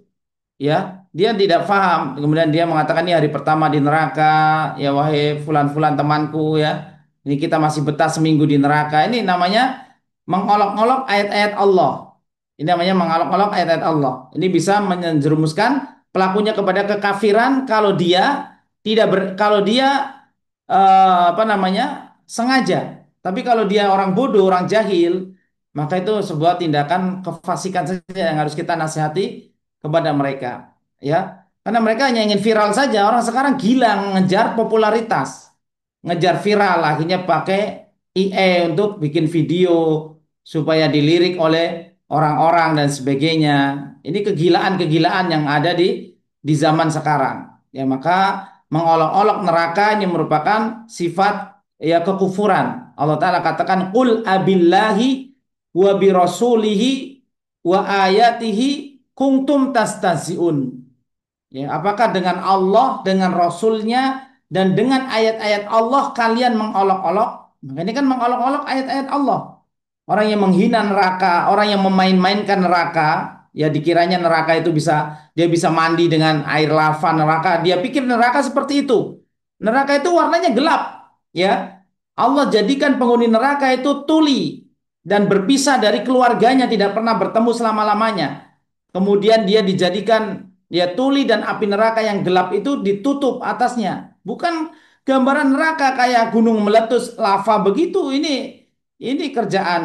ya, dia tidak paham, kemudian dia mengatakan ini hari pertama di neraka, ya wahai fulan-fulan temanku, ya, ini kita masih betah seminggu di neraka. Ini namanya mengolok-olok ayat-ayat Allah. Ini namanya mengolok-olok ayat-ayat Allah. Ini bisa menjerumuskan pelakunya kepada kekafiran kalau dia kalau dia apa namanya sengaja. Tapi kalau dia orang bodoh, orang jahil, maka itu sebuah tindakan kefasikan saja yang harus kita nasihati kepada mereka, ya. Karena mereka hanya ingin viral saja. Orang sekarang gila ngejar popularitas, ngejar viral, akhirnya pakai IE untuk bikin video supaya dilirik oleh orang-orang dan sebagainya. Ini kegilaan-kegilaan yang ada di zaman sekarang. Ya, maka mengolok-olok neraka ini merupakan sifat, ya, kekufuran. Allah Ta'ala katakan, Qul abillahi wa birasulihi wa ayatihi kuntum tastaziun. Ya, apakah dengan Allah, dengan Rasulnya, dan dengan ayat-ayat Allah kalian mengolok-olok? Maka ini kan mengolok-olok ayat-ayat Allah. Orang yang menghina neraka, orang yang memain-mainkan neraka, ya dikiranya neraka itu dia bisa mandi dengan air lava neraka. Dia pikir neraka seperti itu. Neraka itu warnanya gelap, ya. Allah jadikan penghuni neraka itu tuli, dan berpisah dari keluarganya, tidak pernah bertemu selama-lamanya. Kemudian dia dijadikan ya tuli dan api neraka yang gelap itu ditutup atasnya. Bukan gambaran neraka kayak gunung meletus lava begitu. Ini kerjaan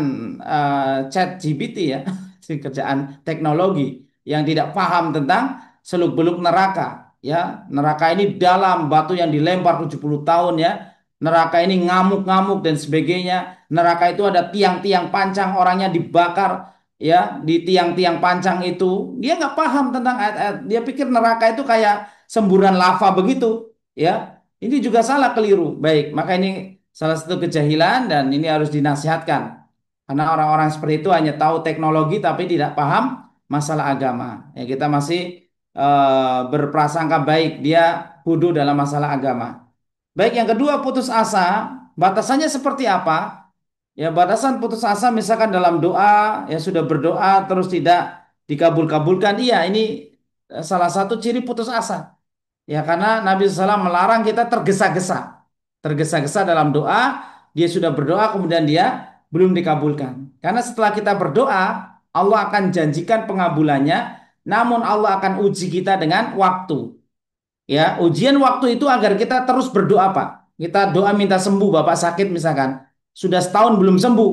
chat GPT ya, kerjaan teknologi yang tidak paham tentang seluk-beluk neraka. Ya, neraka ini dalam batu yang dilempar 70 tahun ya. Neraka ini ngamuk-ngamuk dan sebagainya. Neraka itu ada tiang-tiang pancang, orangnya dibakar ya di tiang-tiang pancang itu. Dia nggak paham tentang ayat-ayat. Dia pikir neraka itu kayak semburan lava begitu ya. Ini juga salah, keliru. Baik, maka ini salah satu kejahilan dan ini harus dinasihatkan. Karena orang-orang seperti itu hanya tahu teknologi tapi tidak paham masalah agama. Ya, kita masih berprasangka baik dia bodoh dalam masalah agama. Baik, yang kedua putus asa, batasannya seperti apa? Ya, batasan putus asa misalkan dalam doa, ya sudah berdoa terus tidak dikabul-kabulkan. Iya, ini salah satu ciri putus asa. Ya, karena Nabi SAW melarang kita tergesa-gesa. Tergesa-gesa dalam doa, dia sudah berdoa kemudian dia belum dikabulkan. Karena setelah kita berdoa, Allah akan janjikan pengabulannya, namun Allah akan uji kita dengan waktu. Ya, ujian waktu itu agar kita terus berdoa, Pak. Kita doa minta sembuh, Bapak sakit misalkan. Sudah setahun belum sembuh.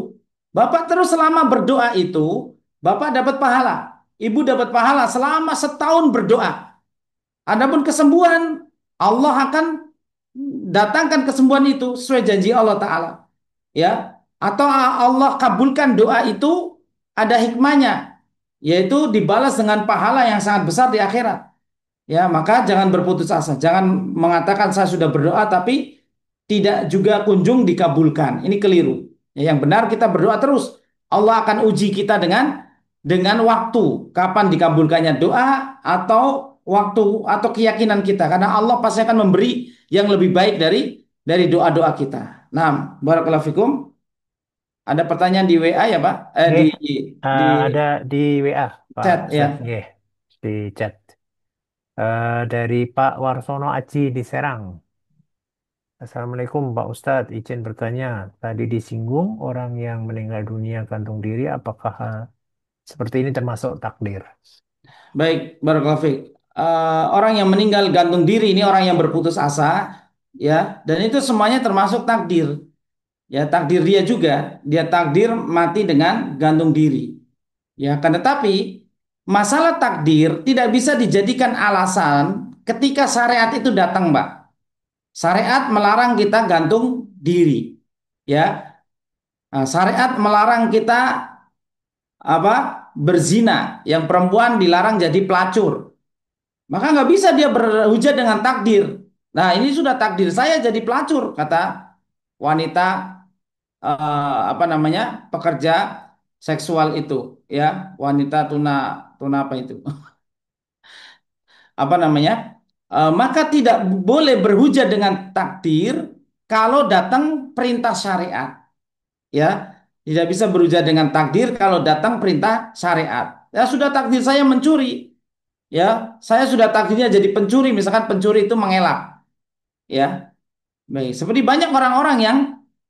Bapak terus selama berdoa itu, Bapak dapat pahala. Ibu dapat pahala selama setahun berdoa. Adapun kesembuhan, Allah akan datangkan kesembuhan itu sesuai janji Allah Ta'ala. Ya, atau Allah kabulkan doa itu ada hikmahnya, yaitu dibalas dengan pahala yang sangat besar di akhirat. Ya, maka jangan berputus asa. Jangan mengatakan saya sudah berdoa tapi tidak juga kunjung dikabulkan. Ini keliru. Ya, yang benar kita berdoa terus. Allah akan uji kita dengan waktu kapan dikabulkannya doa atau waktu atau keyakinan kita. Karena Allah pasti akan memberi yang lebih baik dari doa-doa kita. Nah, barakallahu fikum. Ada pertanyaan di WA ya, Pak? Nggih, Di ada di WA, Pak chat ya. Ustaz. Nggih, di chat. Dari Pak Warsono Aji di Serang. Assalamualaikum Pak Ustadz, izin bertanya. Tadi disinggung orang yang meninggal dunia gantung diri, apakah seperti ini termasuk takdir? Baik, barakallahu fiik. Orang yang meninggal gantung diri ini orang yang berputus asa, ya, dan itu semuanya termasuk takdir. Ya, takdir dia juga, dia takdir mati dengan gantung diri. Ya, kan tetapi masalah takdir tidak bisa dijadikan alasan ketika syariat itu datang, Mbak. Syariat melarang kita gantung diri. Ya, nah, syariat melarang kita apa? Berzina, yang perempuan dilarang jadi pelacur. Maka nggak bisa dia berhujat dengan takdir. Nah, ini sudah takdir saya jadi pelacur, kata wanita apa namanya pekerja seksual itu, ya wanita tuna tuna apa itu, apa namanya? Maka tidak boleh berhujat dengan takdir kalau datang perintah syariat, ya tidak bisa berhujat dengan takdir kalau datang perintah syariat. Ya sudah takdir saya mencuri, ya saya sudah takdirnya jadi pencuri, misalkan pencuri itu mengelak, ya baik seperti banyak orang-orang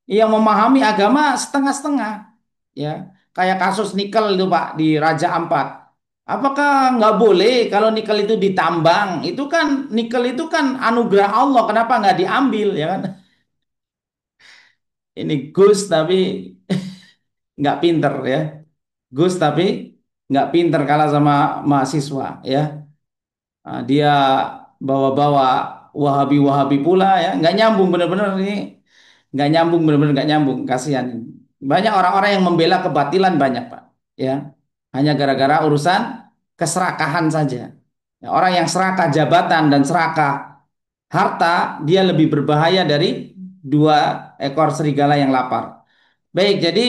yang memahami agama setengah-setengah, ya kayak kasus nikel itu Pak di Raja Ampat. Apakah nggak boleh kalau nikel itu ditambang? Itu kan nikel itu kan anugerah Allah, kenapa nggak diambil ya kan? Ini Gus tapi nggak pinter ya. Gus tapi nggak pinter kalah sama mahasiswa ya. Dia bawa-bawa Wahabi-Wahabi pula ya, nggak nyambung bener-bener ini, nggak nyambung bener-bener nggak nyambung, kasihan. Banyak orang-orang yang membela kebatilan banyak Pak, ya hanya gara-gara urusan keserakahan saja. Ya, orang yang serakah jabatan dan serakah harta dia lebih berbahaya dari dua ekor serigala yang lapar. Baik, jadi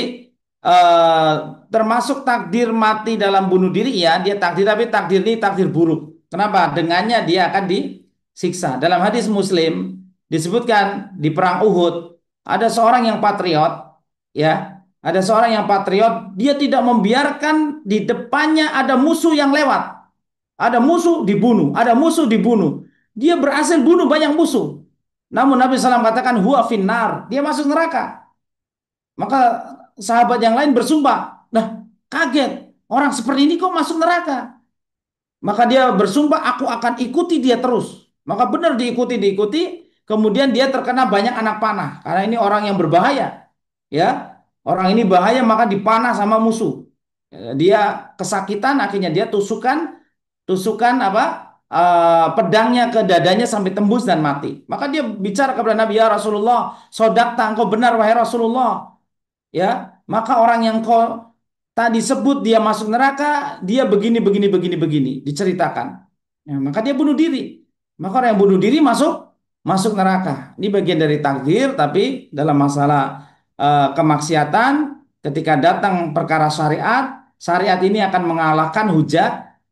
eh, termasuk takdir mati dalam bunuh diri ya, dia takdir tapi takdir ini takdir buruk. Kenapa? Dengannya dia akan disiksa. Dalam hadis Muslim disebutkan di perang Uhud ada seorang yang patriot, ya, ada seorang yang patriot, dia tidak membiarkan di depannya ada musuh yang lewat. Ada musuh dibunuh, ada musuh dibunuh. Dia berhasil bunuh banyak musuh. Namun Nabi SAW katakan huwa finnar, dia masuk neraka. Maka sahabat yang lain bersumpah. Nah, kaget. Orang seperti ini kok masuk neraka? Maka dia bersumpah, aku akan ikuti dia terus. Maka benar diikuti. Kemudian dia terkena banyak anak panah. Karena ini orang yang berbahaya. Ya, orang ini bahaya maka dipanah sama musuh. Dia kesakitan, akhirnya dia tusukan apa? Pedangnya ke dadanya sampai tembus dan mati. Maka dia bicara kepada Nabi, ya Rasulullah, sodakta, engkau benar wahai Rasulullah. Ya, maka orang yang kau tadi sebut dia masuk neraka, dia begini diceritakan. Ya, maka dia bunuh diri. Maka orang yang bunuh diri masuk masuk neraka. Ini bagian dari takdir, tapi dalam masalah kemaksiatan, ketika datang perkara syariat, syariat ini akan mengalahkan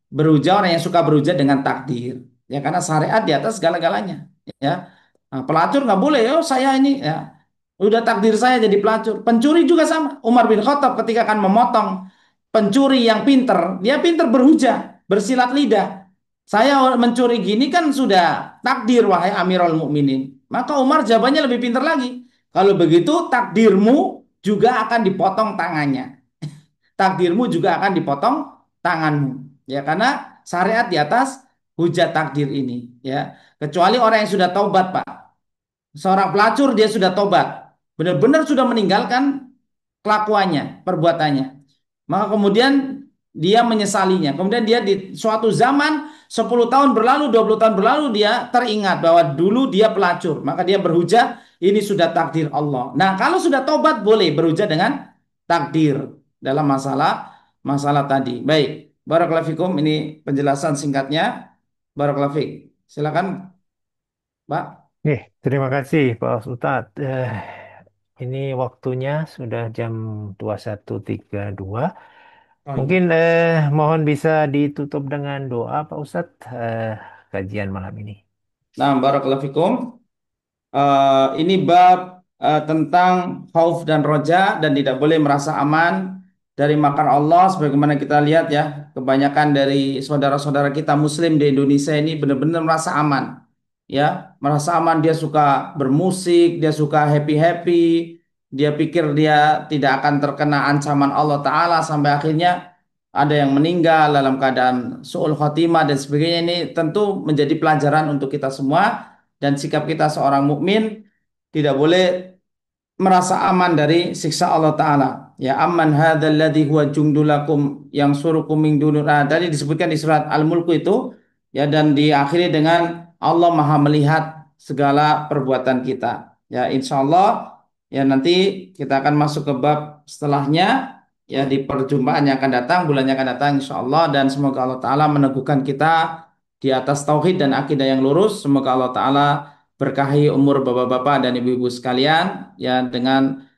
berhujah orang yang suka berhujah dengan takdir. Ya, karena syariat di atas segala-galanya. Ya, nah, pelacur nggak boleh, oh saya ini ya. Udah takdir saya jadi pelacur. Pencuri juga sama. Umar bin Khattab ketika akan memotong pencuri yang pinter, dia pinter berhujah, bersilat lidah. Saya mencuri gini kan sudah takdir wahai Amirul Mukminin. Maka Umar jawabannya lebih pinter lagi. Kalau begitu takdirmu juga akan dipotong tangannya. Takdirmu juga akan dipotong tanganmu. Ya, karena syariat di atas hujah takdir ini. Ya, kecuali orang yang sudah taubat, Pak. Seorang pelacur dia sudah tobat, benar-benar sudah meninggalkan kelakuannya, perbuatannya. Maka kemudian dia menyesalinya. Kemudian dia di suatu zaman 10 tahun berlalu, 20 tahun berlalu dia teringat bahwa dulu dia pelacur. Maka dia berhujah, ini sudah takdir Allah. Nah, kalau sudah tobat boleh berhujah dengan takdir dalam masalah masalah tadi. Baik, barakallahu fikum, ini penjelasan singkatnya. Barakallahu fik. Silakan, Pak. Terima kasih Pak Ustadz. Ini waktunya sudah jam 21.32. Mungkin mohon bisa ditutup dengan doa Pak Ustadz, kajian malam ini. Nah, barakallahu fikum. Ini bab tentang khauf dan roja dan tidak boleh merasa aman dari makar Allah, sebagaimana kita lihat ya, kebanyakan dari saudara-saudara kita Muslim di Indonesia ini benar-benar merasa aman, ya, merasa aman. Dia suka bermusik, dia suka happy-happy, dia pikir dia tidak akan terkena ancaman Allah Ta'ala sampai akhirnya ada yang meninggal dalam keadaan su'ul khotimah dan sebagainya. Ini tentu menjadi pelajaran untuk kita semua, dan sikap kita seorang mukmin tidak boleh merasa aman dari siksa Allah Ta'ala. Ya, amman hadzal ladzi huwa jundulakum yang surukum min dunur. Tadi disebutkan di surat Al-Mulk itu, ya, dan diakhiri dengan Allah Maha melihat segala perbuatan kita. Ya, insya Allah ya nanti kita akan masuk ke bab setelahnya, ya, di perjumpaan yang akan datang, bulan yang akan datang insya Allah, dan semoga Allah Ta'ala meneguhkan kita di atas tauhid dan akidah yang lurus. Semoga Allah Ta'ala berkahi umur bapak-bapak dan ibu-ibu sekalian, ya, dengan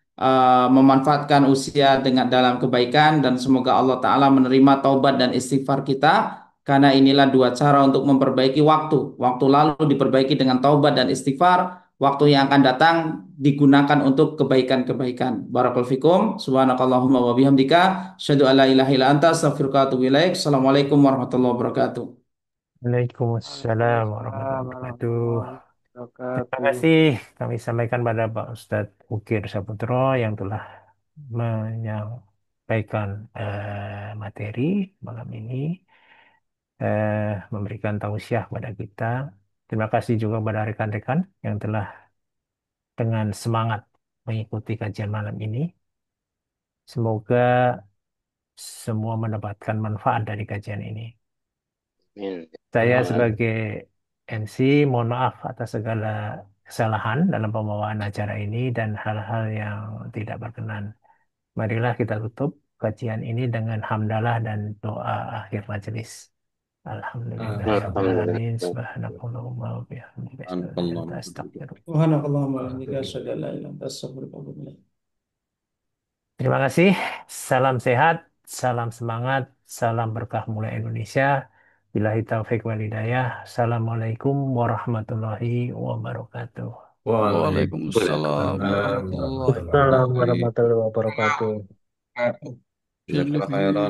memanfaatkan usia dengan dalam kebaikan, dan semoga Allah Ta'ala menerima taubat dan istighfar kita, karena inilah dua cara untuk memperbaiki waktu. Waktu lalu diperbaiki dengan taubat dan istighfar, waktu yang akan datang digunakan untuk kebaikan-kebaikan. Barakallahu fikum. Subhanakallahumma wa bihamdika asyhadu an la ilaha illa anta astaghfiruka wa atubu ilaik. Assalamualaikum warahmatullahi wabarakatuh. Waalaikumsalam Waalaikumsalam warahmatullahi wabarakatuh. warahmatullahi Terima wabarakatuh. kasih kami sampaikan pada Pak Ustadz Ukir Saputro yang telah menyampaikan materi malam ini, memberikan tausiah kepada kita. Terima kasih juga kepada rekan-rekan yang telah dengan semangat mengikuti kajian malam ini. Semoga semua mendapatkan manfaat dari kajian ini. Amin. Saya Amin. sebagai MC mohon maaf atas segala kesalahan dalam pembawaan acara ini dan hal-hal yang tidak berkenan. Marilah kita tutup kajian ini dengan hamdalah dan doa akhir majelis. Alhamdulillah. Alhamdulillahirrahmanirrahim. Subhanakallahumma wa bihamdika asyhadu an la ilaha illa anta astaghfiruka. Subhanakallahumma wa bihamdika asyhadu an la ilaha illa anta astaghfiruka wa atubu ilaik. Terima kasih. Salam sehat, salam semangat, salam berkah mulai Indonesia. Billahi taufiq wal hidayah. Assalamualaikum warahmatullahi wabarakatuh. Waalaikumsalam warahmatullahi Assalamualaikum wabarakatuh. warahmatullahi wabarakatuh. Jazakallah khairan.